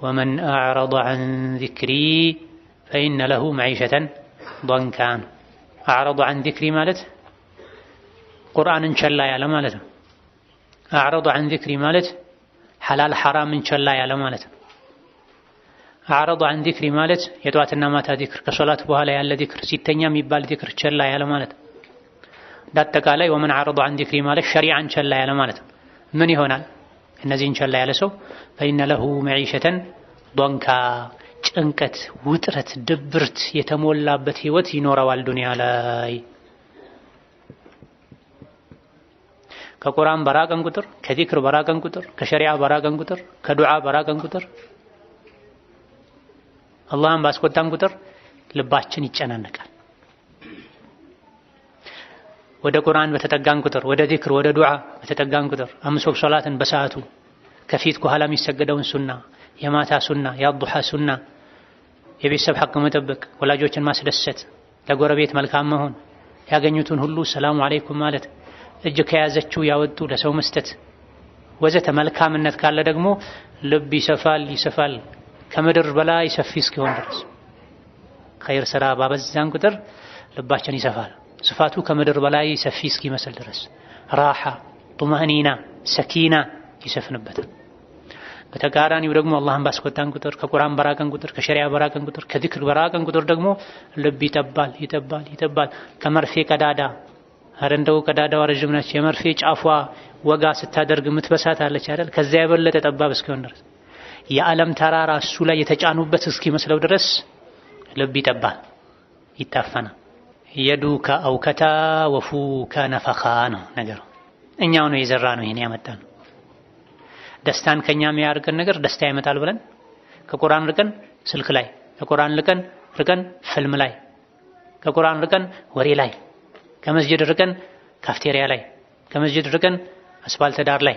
ወመን አዕረض ዐን ዚክሪ ፈኢነ ለሁ መዒሸተን ضንካ። አዕረض ዐን ዚክሪ ማለት ቁርአንን ቸላ ያለ ማለት ነው። አዕረض ዐን ዚክሪ ማለት ሐላል ሐራምን ቸላ ያለ ማለት ነው። አዕረض ዐን ዚክሪ ማለት የጠዋትና ማታ ዚክር፣ ከሶላት በኋላ ያለ ዚክር፣ ሲተኛ የሚባል ዚክር ቸላ ያለ ማለት ነው። እንዳጠቃላይ ወመን አዕረض ዐን ዚክሪ ማለት ሸሪዓን ቸላ ያለ ማለት ነው። ምን ይሆናል? እነዚህን ቸላ ያለ ሰው ፈኢነ ለሁ መዒሸተን ضንካ፣ ጭንቀት፣ ውጥረት፣ ድብርት የተሞላበት ህይወት ይኖረዋል ዱንያ ላይ። ከቁርአን በራቀን ቁጥር፣ ከዚክር በራቀን ቁጥር፣ ከሸሪዓ በራቀን ቁጥር፣ ከዱዓ በራቀን ቁጥር፣ አላህን ባስቆጣን ቁጥር ልባችን ይጨናነቃል። ወደ ቁርአን በተጠጋን ቁጥር፣ ወደ ዚክር ወደ ዱዓ በተጠጋን ቁጥር፣ አምስት ወቅት ሶላትን በሰዓቱ ከፊት ከኋላ የሚሰገደውን ሱና፣ የማታ ሱና፣ የዱሃ ሱና የቤተሰብ ሐቅ መጠበቅ፣ ወላጆችን ማስደሰት፣ ለጎረቤት መልካም መሆን፣ ያገኙትን ሁሉ ሰላሙ አለይኩም ማለት፣ እጅ ከያዘችው ያወጡ ለሰው መስጠት ወዘተ መልካምነት ካለ ደግሞ ልብ ይሰፋል ከምድር በላይ ሰፊ እስኪሆን ድረስ። ኸይር ስራ ባበዛን ቁጥር ልባችን ይሰፋል፣ ስፋቱ ከምድር በላይ ሰፊ እስኪመስል ድረስ። ራሓ፣ ጡማእኒና፣ ሰኪና ይሰፍንበታል። በተቃራኒው ደግሞ አላህን ባስቆጣን ቁጥር፣ ከቁርአን በራቀን ቁጥር፣ ከሸሪዓ በራቀን ቁጥር፣ ከዚክር በራቀን ቁጥር ደግሞ ልብ ይጠባል። ከመርፌ ቀዳዳ እንደው ቀዳዳዋ ረጅም ነች፣ የመርፌ ጫፏ ወጋ ስታደርግ ምትበሳታለች አይደል? ከዚያ የበለጠ ጠባብ እስኪሆን ድረስ የዓለም ተራራ እሱ ላይ የተጫኑበት እስኪመስለው ድረስ ልብ ይታፈናል። የዱከ አውከታ ወፉከ ነፈኻ ነው ነገሩ። እኛው ነው የዘራ ነው ይሄን ያመጣ ነው። ደስታን ከኛ የሚያርቀን ነገር ደስታ ያመጣል ብለን ከቁርአን ርቀን ስልክ ላይ፣ ከቁርአን ርቀን ፊልም ላይ፣ ከቁርአን ርቀን ወሬ ላይ፣ ከመስጂድ ርቀን ካፍቴሪያ ላይ፣ ከመስጂድ ርቀን አስፋልት ዳር ላይ፣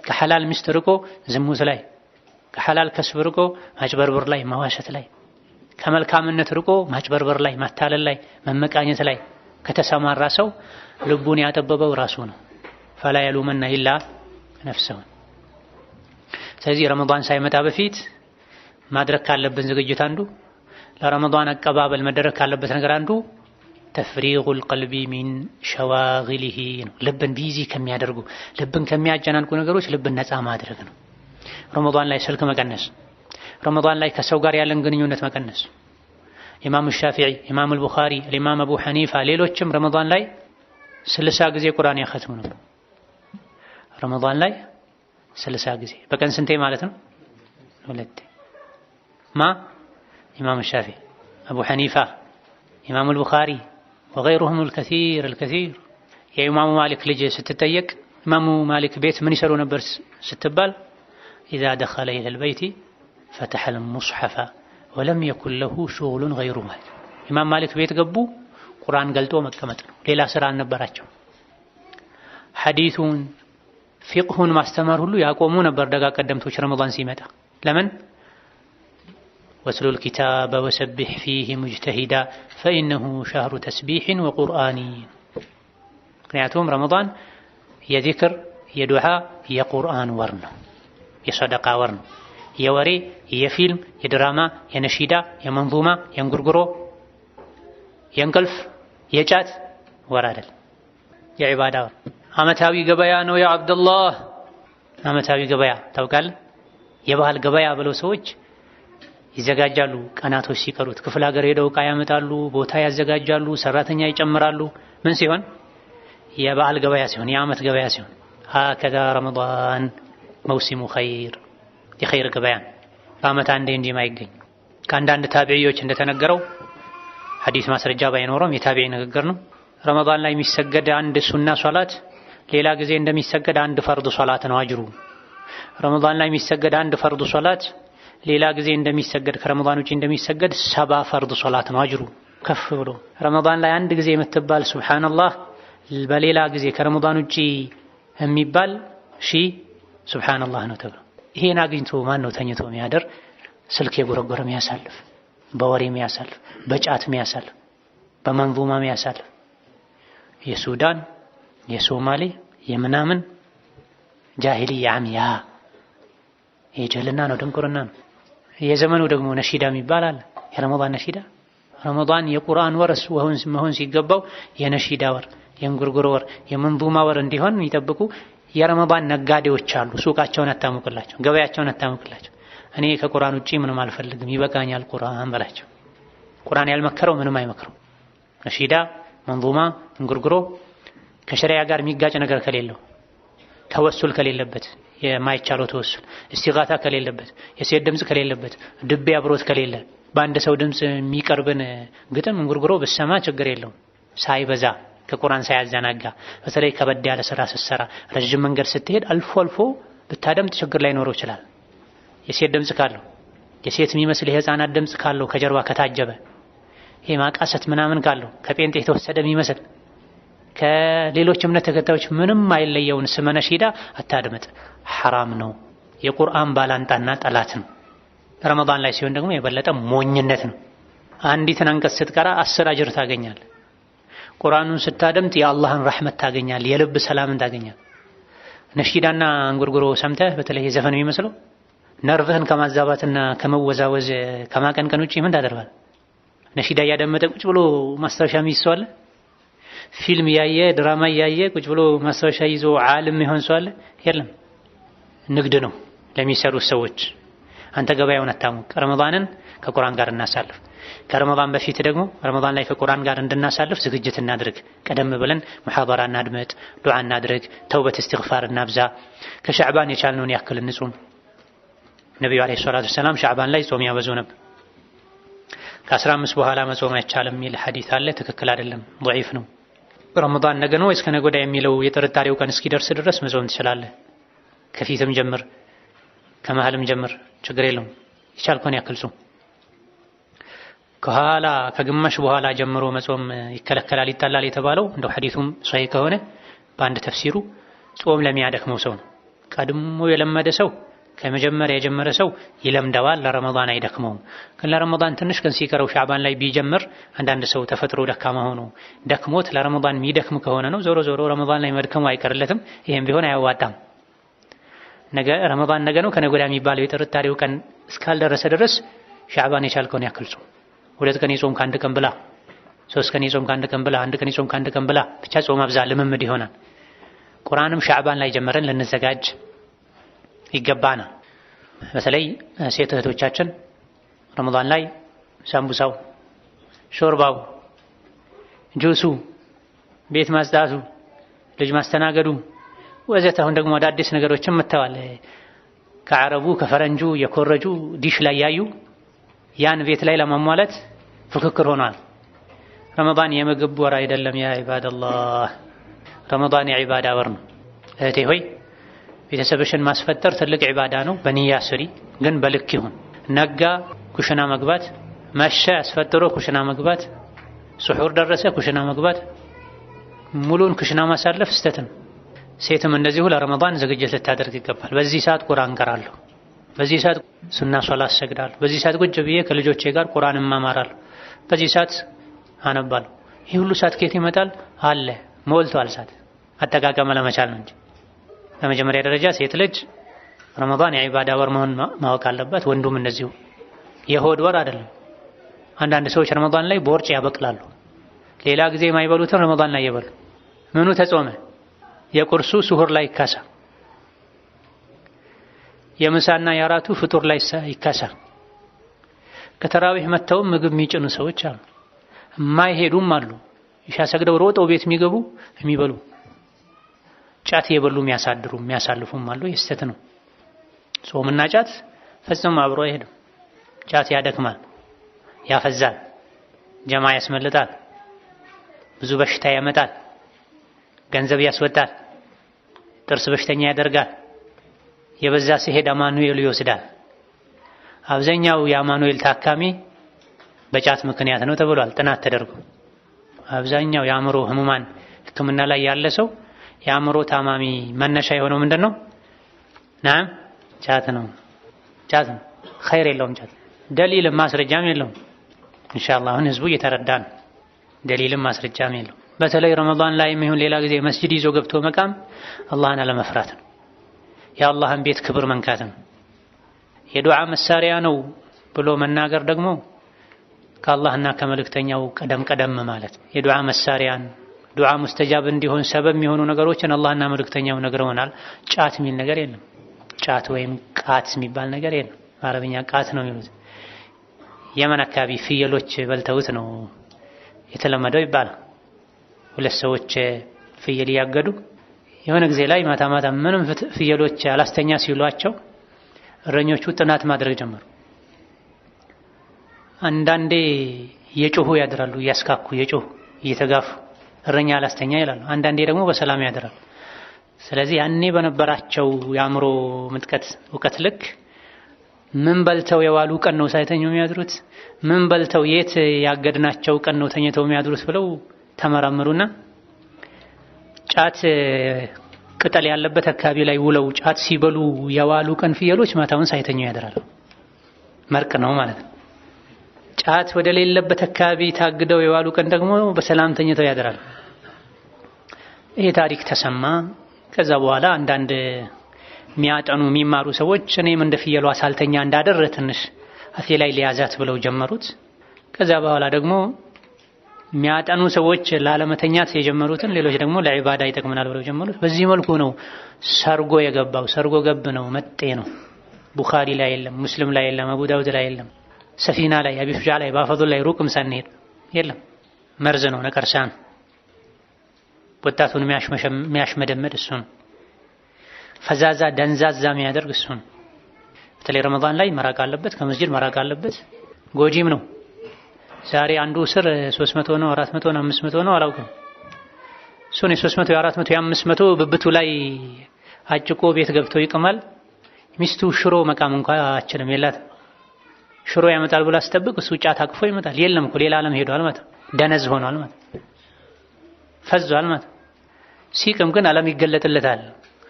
ከሐላል ሚስት ርቆ ዝሙት ላይ፣ ከሐላል ከስብ ርቆ ማጭበርበር ላይ፣ መዋሸት ላይ፣ ከመልካምነት ርቆ ማጭበርበር ላይ፣ ማታለል ላይ፣ መመቃኘት ላይ ከተሰማራ ሰው ልቡን ያጠበበው ራሱ ነው። ፈላ የሉመና ኢላ ነፍሰሁ። ስለዚህ ረመዳን ሳይመጣ በፊት ማድረግ ካለብን ዝግጅት አንዱ፣ ለረመዳን አቀባበል መደረግ ካለበት ነገር አንዱ ተፍሪጉል ቀልቢ ሚን ሸዋግሊሂ ነው። ልብን ቢዚ ከሚያደርጉ ልብን ከሚያጨናንቁ ነገሮች ልብን ነፃ ማድረግ ነው። ረመዳን ላይ ስልክ መቀነስ፣ ረመዳን ላይ ከሰው ጋር ያለን ግንኙነት መቀነስ። ኢማም ሻፊዒ፣ ኢማም አልቡኻሪ፣ ኢማም አቡ ሐኒፋ ሌሎችም ረመዳን ላይ 60 ጊዜ ቁርአን ያختሙ ነበር። ረመዳን ላይ 60 ጊዜ በቀን ስንቴ ማለት ነው? ሁለቴ። ኢማም ሻፊዒ፣ አቡ ሐኒፋ፣ ኢማም አልቡኻሪ ወገይሩሁም الكثير የኢማሙ ማሊክ ልጅ ስትጠየቅ ኢማሙ ማሊክ ቤት ምን ይሰሩ ነበር ስትባል إذا دخل إلى البيت فتح المصحف ولم يكن له شغل غيره ኢማም ማሊክ ቤት ገቡ ቁርአን ገልጦ መቀመጥ ነው። ሌላ ስራ አልነበራቸው። ሐዲሱን ፊቅሁን ማስተማር ሁሉ ያቆሙ ነበር ደጋ ቀደምቶች ረመዳን ሲመጣ። ለምን? ወትሉል ኪታበ ወሰቢሕ ፊህ ሙጅተሂዳ ፈኢነሁ ሸህሩ ተስቢሕን ወቁርአኒ። ምክንያቱም ረመዳን የዚክር፣ የዱዓ፣ የቁርአን ወር ነው። የሰደቃ ወር ነው። የወሬ፣ የፊልም፣ የድራማ፣ የነሺዳ፣ የመንዙማ፣ የእንጉርጉሮ፣ የእንቅልፍ፣ የጫት ወር አይደል። የዒባዳ ወር። ዓመታዊ ገበያ ነው። ያ አብደላህ ዓመታዊ ገበያ ታውቃለህ? የባህል ገበያ ብለው ሰዎች ይዘጋጃሉ። ቀናቶች ሲቀሩት ክፍለ ሀገር ሄደው ዕቃ ያመጣሉ፣ ቦታ ያዘጋጃሉ፣ ሰራተኛ ይጨምራሉ። ምን ሲሆን? የበዓል ገበያ ሲሆን፣ የዓመት ገበያ ሲሆን። ሀከዛ ረመዳን መውሲሙ ኸይር፣ የኸይር ገበያ በዓመት አንዴ እንጂ ማይገኝ። ከአንዳንድ ታቢዒዎች እንደተነገረው ሐዲስ ማስረጃ ባይኖረውም የታቢዒ ንግግር ነው። ረመዳን ላይ የሚሰገድ አንድ ሱና ሶላት ሌላ ጊዜ እንደሚሰገድ አንድ ፈርድ ሶላት ነው አጅሩ። ረመዳን ላይ የሚሰገድ አንድ ፈርድ ሶላት ሌላ ጊዜ እንደሚሰገድ ከረመዳን ውጪ እንደሚሰገድ 70 ፈርድ ሶላት ነው አጅሩ ከፍ ብሎ። ረመዳን ላይ አንድ ጊዜ የምትባል ሱብሃንአላህ በሌላ ጊዜ ከረመዳን ውጪ የሚባል ሱብሃንአላህ ነው ተብሎ። ይሄን አግኝቶ ማን ነው ተኝቶ የሚያደር? ስልክ የጎረጎረ የሚያሳልፍ፣ በወሬ የሚያሳልፍ፣ በጫት የሚያሳልፍ፣ በመንዙማ የሚያሳልፍ የሱዳን የሶማሌ የምናምን ጃሂልያ አምያ የጀልና ነው፣ ድንቁርና ነው። የዘመኑ ደግሞ ነሺዳ የሚባል አለ። የረመዳን ነሺዳ። ረመዳን የቁርአን ወር መሆን ሲገባው የነሺዳ ወር፣ የእንጉርጉሮ ወር፣ የመንዙማ ወር እንዲሆን የሚጠብቁ የረመዳን ነጋዴዎች አሉ። ሱቃቸውን አታሙቅላቸው፣ ገበያቸውን አታሙቅላቸው። እኔ ከቁርአን ውጪ ምንም አልፈልግም ይበቃኛል ቁርአን በላቸው። ቁርአን ያልመከረው ምንም አይመክረው። ነሺዳ፣ መንዙማ፣ እንጉርጉሮ ከሸሪዓ ጋር የሚጋጭ ነገር ከሌለው፣ ተወሱል ከሌለበት፣ የማይቻለው ተወሱል፣ እስቲጋታ ከሌለበት፣ የሴት ድምጽ ከሌለበት፣ ድቤ አብሮት ከሌለ፣ በአንድ ሰው ድምጽ የሚቀርብን ግጥም እንጉርጉሮ ብሰማ ችግር የለውም ሳይበዛ ከቁርአን ሳያዘናጋ። በተለይ ከበድ ያለ ስራ ስትሰራ፣ ረጅም መንገድ ስትሄድ አልፎ አልፎ ብታደምጥ ችግር ላይኖረው ይችላል። የሴት ድምጽ ካለው፣ የሴት የሚመስል የህፃናት ድምጽ ካለው ከጀርባ ከታጀበ፣ ይሄ ማቃሰት ምናምን ካለው ከጴንጤ የተወሰደ የሚመስል ከሌሎች እምነት ተከታዮች ምንም አይለየውን ስመ ነሺዳ አታድምጥ። ሐራም ነው። የቁርአን ባላንጣና ጠላት ነው። ረመዳን ላይ ሲሆን ደግሞ የበለጠ ሞኝነት ነው። አንዲትን አንቀጽ ስትቀራ 10 አጅር ታገኛለህ። ቁርአኑን ስታደምጥ የአላህን ረሕመት ታገኛለህ፣ የልብ ሰላምን ታገኛለህ። ነሽዳና እንጉርጉሮ ሰምተህ በተለይ ዘፈን የሚመስለው ነርቭህን ከማዛባትና ከመወዛወዝ ከማቀንቀን ውጪ ምን ታደርጋለህ? ነሽዳ እያደመጠ ቁጭ ብሎ ማስታወሻ የሚይዝ ሰው አለ? ፊልም ያየ ድራማ ያየ ቁጭ ብሎ ማስታወሻ ይዞ ዓለም ይሆን ሰው አለ? የለም። ንግድ ነው ለሚሰሩት ሰዎች። አንተ ገበያውን አታሙቅ። ረመዳንን ከቁርአን ጋር እናሳልፍ። ከረመዳን በፊት ደግሞ ረመዳን ላይ ከቁርአን ጋር እንድናሳልፍ ዝግጅት እናድርግ። ቀደም ብለን ሙሐደራ እናድመጥ፣ ዱዓ እናድርግ፣ ተውበት እስትግፋር እናብዛ። ከሻዕባን የቻልነውን ያክል እንጹም። ነብዩ አለይሂ ሰላቱ ወሰላም ሻዕባን ላይ ጾም ያበዙ ነበር። ከ15 በኋላ መጾም አይቻልም የሚል ሐዲስ አለ። ትክክል አይደለም፣ ضعيف ነው። ረመዳን ነገ ነው ወይስ ከነገ ወዲያ የሚለው የጥርጣሬው ቀን እስኪደርስ ድረስ መጾም ትችላለህ። ከፊትም ጀምር ከመሃልም ጀምር፣ ችግር የለውም። የቻልከውን ያክል ጾም። ከኋላ ከግማሽ በኋላ ጀምሮ መጾም ይከለከላል ይጣላል የተባለው እንደው ሐዲሱም ሷሂህ ከሆነ በአንድ ተፍሲሩ ጾም ለሚያደክመው ሰው ነው። ቀድሞ የለመደ ሰው ከመጀመሪያ የጀመረ ሰው ይለምደዋል፣ ለረመዳን አይደክመውም። ግን ለረመዳን ትንሽ ቀን ሲቀረው ሻዕባን ላይ ቢጀምር አንዳንድ ሰው ተፈጥሮ ደካማ ሆኖ ደክሞት ለረመዳን የሚደክም ከሆነ ነው ዞሮ ዞሮ ረመዳን ላይ መድከሙ አይቀርለትም። ይሄም ቢሆን አያዋጣም። ነገ ረመዳን ነገ ነው ከነገ ወዲያ የሚባለው የጥርጣሬው ቀን እስካልደረሰ ድረስ ሻዕባን የቻልከውን ያክል ጾም። 2 ቀን የጾም ከአንድ ቀን ብላ፣ 3 ቀን የጾም ከአንድ ቀን ብላ፣ 1 ቀን የጾም ከአንድ ቀን ብላ፣ ብቻ ጾም አብዛ፣ ልምምድ ይሆናል። ቁርአንም ሻዕባን ላይ ጀመረን ልንዘጋጅ ይገባናል። በተለይ ሴት እህቶቻችን ረመዳን ላይ ሳምቡሳው፣ ሾርባው፣ ጁሱ፣ ቤት ማጽዳቱ፣ ልጅ ማስተናገዱ ወዘተ አሁን ደግሞ አዳዲስ ነገሮችን መተዋል። ከአረቡ ከፈረንጁ የኮረጁ ዲሽ ላይ ያዩ ያን ቤት ላይ ለማሟላት ፍክክር ሆኗል። ረመዳን የምግብ ወር አይደለም ያ ኢባደላህ፣ ረመዳን የዒባዳ ወር ነው። እህቴ ሆይ ቤተሰብሽን ማስፈጠር ትልቅ ዒባዳ ነው። በንያ ስሪ፣ ግን በልክ ይሁን። ነጋ ኩሽና መግባት፣ መሸ አስፈጥሮ ኩሽና መግባት፣ ስሑር ደረሰ ኩሽና መግባት፣ ሙሉን ኩሽና ማሳለፍ ስተት ነው። ሴትም እንደዚሁ ለረመዳን ዝግጅት ልታደርግ ይገባል። በዚህ ሰዓት ቁርአን ቀራለሁ፣ በዚህ ሰዓት ሱና ሶላት ሰግዳለሁ፣ በዚህ ሰዓት ቁጭ ብዬ ከልጆቼ ጋር ቁርአን እማማራለሁ፣ በዚህ ሰዓት አነባለሁ። ይህ ሁሉ ሰዓት ከየት ይመጣል? አለ ሞልቷል። ሰዓት አጠቃቀም ለመቻል ነው እንጂ በመጀመሪያ ደረጃ ሴት ልጅ ረመዳን የዒባዳ ወር መሆን ማወቅ አለባት። ወንዱም እንደዚሁ። የሆድ ወር አይደለም። አንዳንድ ሰዎች ረመዳን ላይ ቦርጭ ያበቅላሉ። ሌላ ጊዜ የማይበሉትን ረመዳን ላይ ይበሉ። ምኑ ተጾመ? የቁርሱ ስሁር ላይ ይካሳ፣ የምሳና የአራቱ ፍጡር ላይ ይካሳ። ከተራዊህ መተው ምግብ የሚጭኑ ሰዎች አሉ፣ የማይሄዱም አሉ። ኢሻ ሰግደው ሮጠው ቤት የሚገቡ የሚበሉ፣ ጫት የበሉ የሚያሳድሩ የሚያሳልፉም አሉ። የስተት ነው። ጾምና ጫት ፈጽሞ አብሮ አይሄድም። ጫት ያደክማል፣ ያፈዛል፣ ጀማ ያስመልጣል፣ ብዙ በሽታ ያመጣል፣ ገንዘብ ያስወጣል፣ ጥርስ በሽተኛ ያደርጋል። የበዛ ሲሄድ አማኑኤል ይወስዳል። አብዛኛው የአማኑኤል ታካሚ በጫት ምክንያት ነው ተብሏል፣ ጥናት ተደርጎ። አብዛኛው የአእምሮ ህሙማን ሕክምና ላይ ያለ ሰው የአእምሮ ታማሚ መነሻ የሆነው ምንድነው? ናም ጫት ነው። ጫት ነው፣ ኸይር የለውም ጫት። ደሊልም ማስረጃም የለውም። ኢንሻአላህ አሁን ህዝቡ እየተረዳ ነው። ደሊልም ማስረጃም የለውም። በተለይ ረመዳን ላይ የሚሆን ሌላ ጊዜ መስጂድ ይዞ ገብቶ መቃም አላህን አለመፍራት ነው። የአላህን ቤት ክብር መንካት ነው። የዱዓ መሳሪያ ነው ብሎ መናገር ደግሞ ከአላህና ከመልእክተኛው ቀደም ማለት። የዱዓ መሳሪያን ዱዓ ሙስተጃብ እንዲሆን ሰበብ የሚሆኑ ነገሮችን አላህና መልእክተኛው ነግረውናል። ጫት የሚል ነገር የለም። ጫት ወይም ቃት የሚባል ነገር የለም። በአረብኛ ቃት ነው የሚሉት። የመን አካባቢ ፍየሎች በልተውት ነው የተለመደው ይባላል። 2 ሰዎች ፍየል ያገዱ የሆነ ጊዜ ላይ ማታ ማታ ምንም ፍየሎች አላስተኛ ሲሏቸው እረኞቹ ጥናት ማድረግ ጀመሩ። አንዳንዴ የጮሁ ያድራሉ፣ እያስካኩ የጮሁ እየተጋፉ እረኛ አላስተኛ ይላሉ። አንዳንዴ ደግሞ በሰላም ያድራሉ። ስለዚህ ያኔ በነበራቸው የአእምሮ ምጥቀት እውቀት ልክ ምን በልተው የዋሉ ቀን ነው ሳይተኙ የሚያድሩት፣ ምን በልተው የት ያገድናቸው ቀን ነው ተኝተው የሚያድሩት ብለው ተመራመሩና ጫት ቅጠል ያለበት አካባቢ ላይ ውለው ጫት ሲበሉ የዋሉ ቀን ፍየሎች ማታውን ሳይተኙ ያድራሉ። መርቅ ነው ማለት ነው። ጫት ወደ ሌለበት አካባቢ ታግደው የዋሉ ቀን ደግሞ በሰላም ተኝተው ያድራሉ። ይሄ ታሪክ ተሰማ። ከዛ በኋላ አንዳንድ የሚያጠኑ የሚማሩ ሰዎች እኔም እንደ ፍየሏ ሳልተኛ እንዳደር ትንሽ አፌ ላይ ሊያዛት ብለው ጀመሩት። ከዛ በኋላ ደግሞ የሚያጠኑ ሰዎች ላለመተኛት የጀመሩትን ሌሎች ደግሞ ለዒባዳ ይጠቅመናል ብለው ጀመሩት። በዚህ መልኩ ነው ሰርጎ የገባው። ሰርጎ ገብ ነው፣ መጤ ነው። ቡኻሪ ላይ የለም፣ ሙስሊም ላይ የለም፣ አቡ ዳውድ ላይ የለም፣ ሰፊና ላይ፣ አቢ ሹጃዕ ላይ፣ ባፈዱል ላይ ሩቅም ሳንሄድ የለም። መርዝ ነው፣ ነቀርሳ ነው። ወጣቱን የሚያሽመደመድ እሱ ነው። ፈዛዛ ደንዛዛ የሚያደርግ እሱ ነው። በተለይ ረመዳን ላይ መራቅ አለበት፣ ከመስጂድ መራቅ አለበት። ጎጂም ነው። ዛሬ አንዱ ስር 300 ነው፣ 400 ነው፣ 500 ነው አላውቅም። እሱን የ300 የ400 የ500 ብብቱ ላይ አጭቆ ቤት ገብቶ ይቅማል። ሚስቱ ሽሮ መቃም እንኳን አችልም የላት። ሽሮ ያመጣል ብሎ አስጠብቅ፣ እሱ ጫት አቅፎ ይመጣል። የለም እኮ ሌላ ዓለም ሄዷል ማለት ደነዝ ሆኗል ማለት ፈዟል ማለት። ሲቅም ግን ዓለም ይገለጥለታል።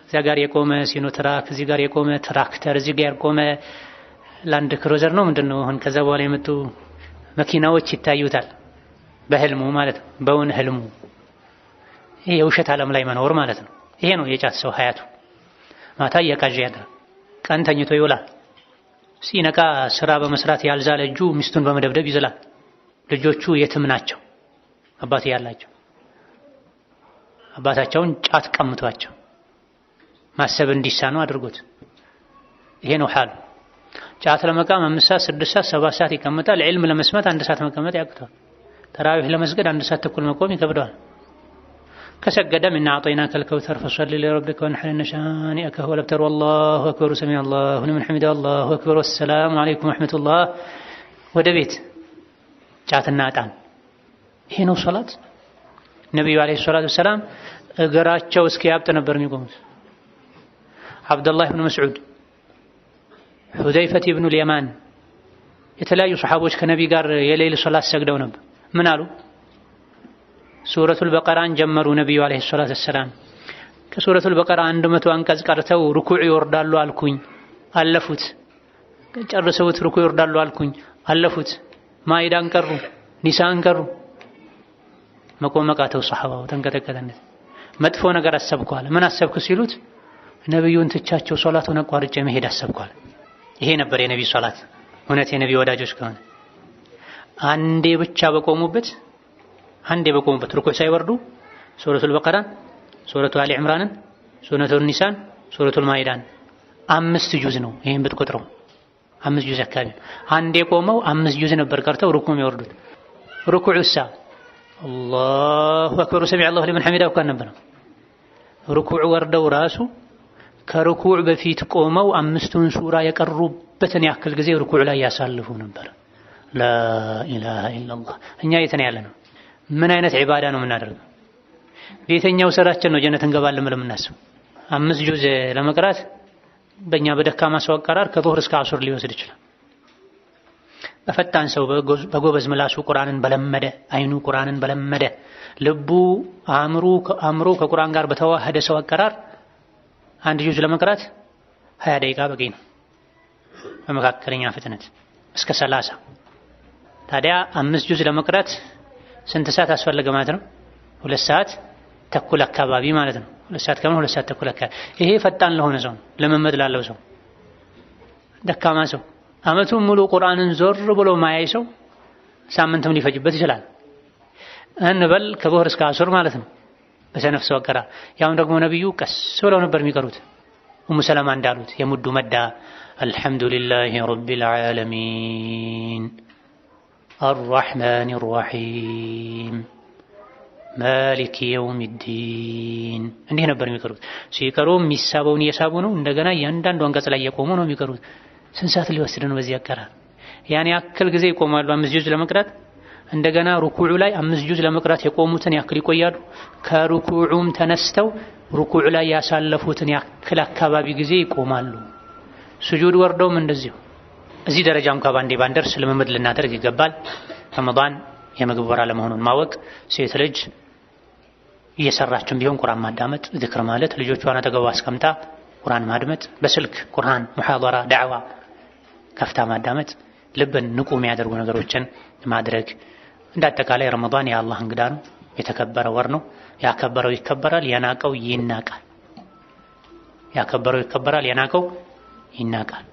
እዚያ ጋር የቆመ ሲኖትራክ፣ እዚህ ጋር የቆመ ትራክተር፣ እዚህ ጋር የቆመ ላንድ ክሩዘር ነው ምንድነው አሁን ከዛ በኋላ የመጡ መኪናዎች ይታዩታል። በህልሙ ማለት ነው፣ በውን ህልሙ። ይሄ የውሸት ዓለም ላይ መኖር ማለት ነው። ይሄ ነው የጫት ሰው ሀያቱ። ማታ እየቃዠ ያድራል፣ ቀን ተኝቶ ይውላል። ሲነቃ ስራ በመስራት ያልዛለ እጁ ሚስቱን በመደብደብ ይዝላል። ልጆቹ የትም ናቸው፣ አባት ያላቸው አባታቸውን ጫት ቀምቷቸው ማሰብ እንዲሳኑ አድርጎት። ይሄ ነው ሐሉ። ጫት ለመቃም 5 ሰዓት 6 ሰዓት 7 ሰዓት ይቀመጣል። ዒልም ለመስማት 1 ሰዓት መቀመጥ ያቅተዋል። ተራዊህ ለመስገድ 1 ሰዓት ተኩል መቆም ይከብደዋል። ከሰገደም እና አዕጠይናከ አልከውተር ፈሰሊ ሊረቢከ ወንሐር ኢነ ሻኒአከ ሁወል አብተር ወላሁ አክበር ሰሚዐ አላሁ ሊመን ሐሚደ አላሁ አክበር ወሰላሙ ዐለይኩም ወረሕመቱላህ። ወደ ቤት ጫትና ዕጣን። ይሄ ነው ሶላት። ነቢዩ ዓለይሂ ሰላቱ ወሰላም እግራቸው እስኪያብጥ ነበር የሚቆሙት። አብዱላህ ብን መስዑድ፣ ሁዘይፈት ብኑ ልየማን የተለያዩ ሰሓቦች ከነቢ ጋር የሌሊት ሶላት ሰግደው ነበር። ምን አሉ? ሱረቱል በቀራን ጀመሩ ነቢዩ ዓለይሂ ሰላቱ ወሰላም። ከሱረቱል በቀራ 100 አንቀጽ ቀርተው ሩኩዕ ይወርዳሉ አልኩኝ፣ አለፉት። ጨርሰውት ሩኩዕ ይወርዳሉ አልኩኝ፣ አለፉት። ማኢዳን ቀሩ፣ ኒሳን ቀሩ። መቆም መቃተው ሰሓባው ተንቀጠቀጠነት። መጥፎ ነገር አሰብኳል። ምን አሰብኩ ሲሉት ነቢዩን ትቻቸው ሶላቱን አቋርጬ መሄድ አሰብኳል። ይሄ ነበር የነቢ ሶላት። እውነት የነቢ ወዳጆች ከሆነ አንዴ ብቻ በቆሙበት ሩኩዕ ሳይወርዱ ሱረቱል በቀራን፣ ሱረቱ አሊ ዕምራንን፣ ሱረቱል ኒሳን፣ ሱረቱል ማኢዳን 5 ጁዝ ነው። ይሄን ብትቆጥረው 5 ጁዝ አካባቢ። አንዴ ቆመው 5 ጁዝ ነበር ቀርተው ሩኩዕ የሚወርዱት። ሩኩዕሳ አላሁ አክበር ሰሚዐ አላሁ ሊመን ሐሚደሁ እኮ ነበር። ሩኩዕ ወርደው ራሱ ከሩኩዕ በፊት ቆመው 5ቱን ሱራ የቀሩበትን ያክል ጊዜ ሩኩዕ ላይ ያሳልፉ ነበር። ላኢላሃ ኢለላህ። እኛ የት ነው ያለነው? ምን አይነት ዒባዳ ነው የምናደርገው? በየትኛው ስራችን ነው ጀነት እንገባለን ብለን የምናስበው? 5 ጁዝ ለመቅራት በእኛ በደካማ ሰው አቀራር ከዙህር እስከ ዐሱር ሊወስድ ይችላል። በፈጣን ሰው በጎበዝ ምላሱ ቁርአንን በለመደ አይኑ ቁርአንን በለመደ ልቡ አእምሮ ከቁርአን ጋር በተዋሃደ ሰው አቀራር 1 ጁዝ ለመቅራት 20 ደቂቃ በቂ ነው። በመካከለኛ ፍጥነት እስከ 30። ታዲያ 5 ጁዝ ለመቅራት ስንት ሰዓት አስፈለገ ማለት ነው? 2 ሰዓት ተኩል አካባቢ ማለት ነው። 2 ሰዓት ከምን 2 ሰዓት ተኩል አካባቢ። ይሄ ፈጣን ለሆነ ሰው፣ ልምምድ ላለው ሰው። ደካማ ሰው አመቱን ሙሉ ቁርአንን ዞር ብሎ ማያይ ሰው ሳምንትም ሊፈጅበት ይችላል እንበል። ከዙህር እስከ ዐሱር ማለት ነው በሰነፍ ሰው አቀራር። ያውን ደግሞ ነብዩ ቀስ ብለው ነበር የሚቀሩት። ኡሙ ሰለማ እንዳሉት የሙዱ መዳ አልሐምዱሊላሂ ረቢል ዓለሚን አርረሕማኒ ረሒም ማሊክ የውሚዲን እንዲህ ነበር የሚቀሩት። ሲቀሩ የሚሳበውን እየሳቡ ነው። እንደገና እያንዳንዱ አንቀጽ ላይ የቆሙ ነው የሚቀሩት። ስንት ሰዓት ሊወስድ ነው በዚህ አቀራር? ያን ያክል ጊዜ ይቆማሉ 5 ጁዝ ለመቅራት። እንደገና ሩኩዑ ላይ 5 ጁዝ ለመቅራት የቆሙትን ያክል ይቆያሉ። ከሩኩዑም ተነስተው ሩኩዑ ላይ ያሳለፉትን ያክል አካባቢ ጊዜ ይቆማሉ። ስጁድ ወርደውም እንደዚሁ። እዚህ ደረጃ እንኳን ባንደርስ ልምምድ ልናደርግ ይገባል። ረመዳን የምግብ ወር አለመሆኑን ማወቅ፣ ሴት ልጅ እየሰራችም ቢሆን ቁርአን ማዳመጥ፣ ዝክር ማለት፣ ልጆቿን አጠገቧ አስቀምጣ ቁርአን ማድመጥ፣ በስልክ ቁርአን ሙሐደራ ዳዕዋ ከፍታ ማዳመጥ፣ ልብን ንቁ የሚያደርጉ ነገሮችን ማድረግ። እንዳጠቃላይ ረመዳን የአላህ እንግዳ ነው፣ የተከበረ ወር ነው። ያከበረው ይከበራል፣ የናቀው ይናቃል። ያከበረው ይከበራል፣ የናቀው ይናቃል።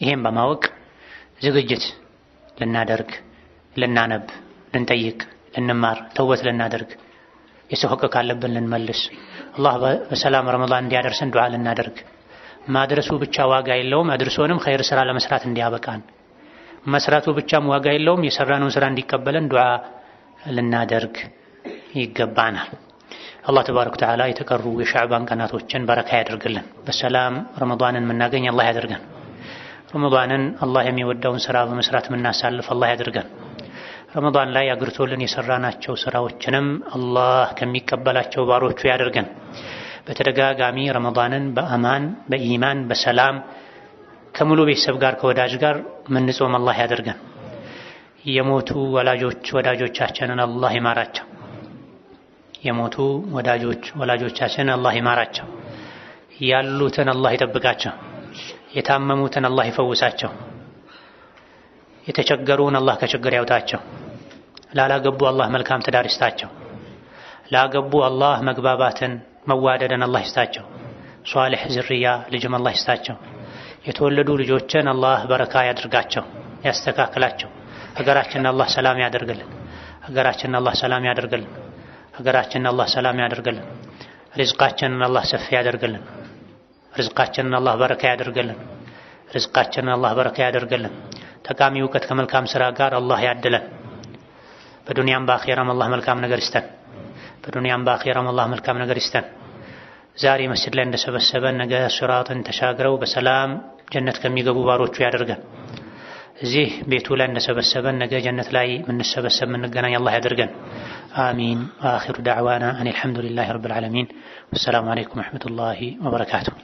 ይሄን በማወቅ ዝግጅት ልናደርግ፣ ልናነብ፣ ልንጠይቅ፣ ልንማር፣ ተውበት ልናደርግ፣ የሰው ሐቅ ካለብን ልንመልስ፣ አላህ በሰላም ረመዳን እንዲያደርሰን ዱዓ ልናደርግ። ማድረሱ ብቻ ዋጋ የለውም፣ አድርሶንም ኸይር ስራ ለመስራት እንዲያበቃን። መስራቱ ብቻም ዋጋ የለውም፣ የሰራነውን ስራ እንዲቀበለን ዱዓ ልናደርግ ይገባናል። አላህ ተባረከ ወተዓላ የተቀሩ የሻዕባን ቀናቶችን በረካ ያደርግልን። በሰላም ረመዳንን የምናገኝ አላህ ያደርገን። ረመዳንን አላህ የሚወደውን ስራ በመስራት የምናሳልፍ አላህ ያደርገን። ረመዳን ላይ አግርቶልን የሰራናቸው ስራዎችንም አላህ ከሚቀበላቸው ባሮቹ ያደርገን። በተደጋጋሚ ረመዳንን በአማን በኢማን በሰላም ከሙሉ ቤተሰብ ጋር ከወዳጅ ጋር ምንጾም አላህ ያደርገን። የሞቱ ወላጆቻችንን አላህ ይማራቸው። የሞቱ ወላጆቻችንን አላህ ይማራቸው። ያሉትን አላህ ይጠብቃቸው። የታመሙትን አላህ ይፈውሳቸው። የተቸገሩን አላህ ከችግር ያውጣቸው። ላላገቡ አላህ መልካም ትዳር ይስጣቸው። ላገቡ አላህ መግባባትን መዋደድን አላህ ይስጣቸው። ሷሊህ ዝርያ ልጅም አላህ ይስጣቸው። የተወለዱ ልጆችን አላህ በረካ ያድርጋቸው፣ ያስተካክላቸው። ሀገራችንን አላህ ሰላም ያደርግልን። ሀገራችንን አላህ ሰላም ያደርግልን። ሀገራችንን አላህ ሰላም ያደርግልን። ሪዝቃችንን አላህ ሰፊ ያደርግልን። ሪዝቃችንን አላህ በረካ ያደርግልን። ሪዝቃችንን አላህ በረካ ያደርግልን። ጠቃሚ እውቀት ከመልካም ስራ ጋር አላህ ያድለን። በዱንያም በአኺራም አላህ መልካም ነገር ይስጠን። በዱንያም በአኺራም አላህ መልካም ነገር ይስጠን። ዛሬ መስጂድ ላይ እንደሰበሰበን ነገ ሲራጥን ተሻግረው በሰላም ጀነት ከሚገቡ ባሮቹ ያደርገን። እዚህ ቤቱ ላይ እንደሰበሰበን ነገ ጀነት ላይ የምንሰበሰብ የምንገናኝ አላህ ያደርገን። አሚን። ወአኺሩ ዳዕዋና አኒል ሐምዱሊላሂ ረብል ዓለሚን። ወሰላሙ አለይኩም ወረሕመቱላሂ ወበረካቱሁ።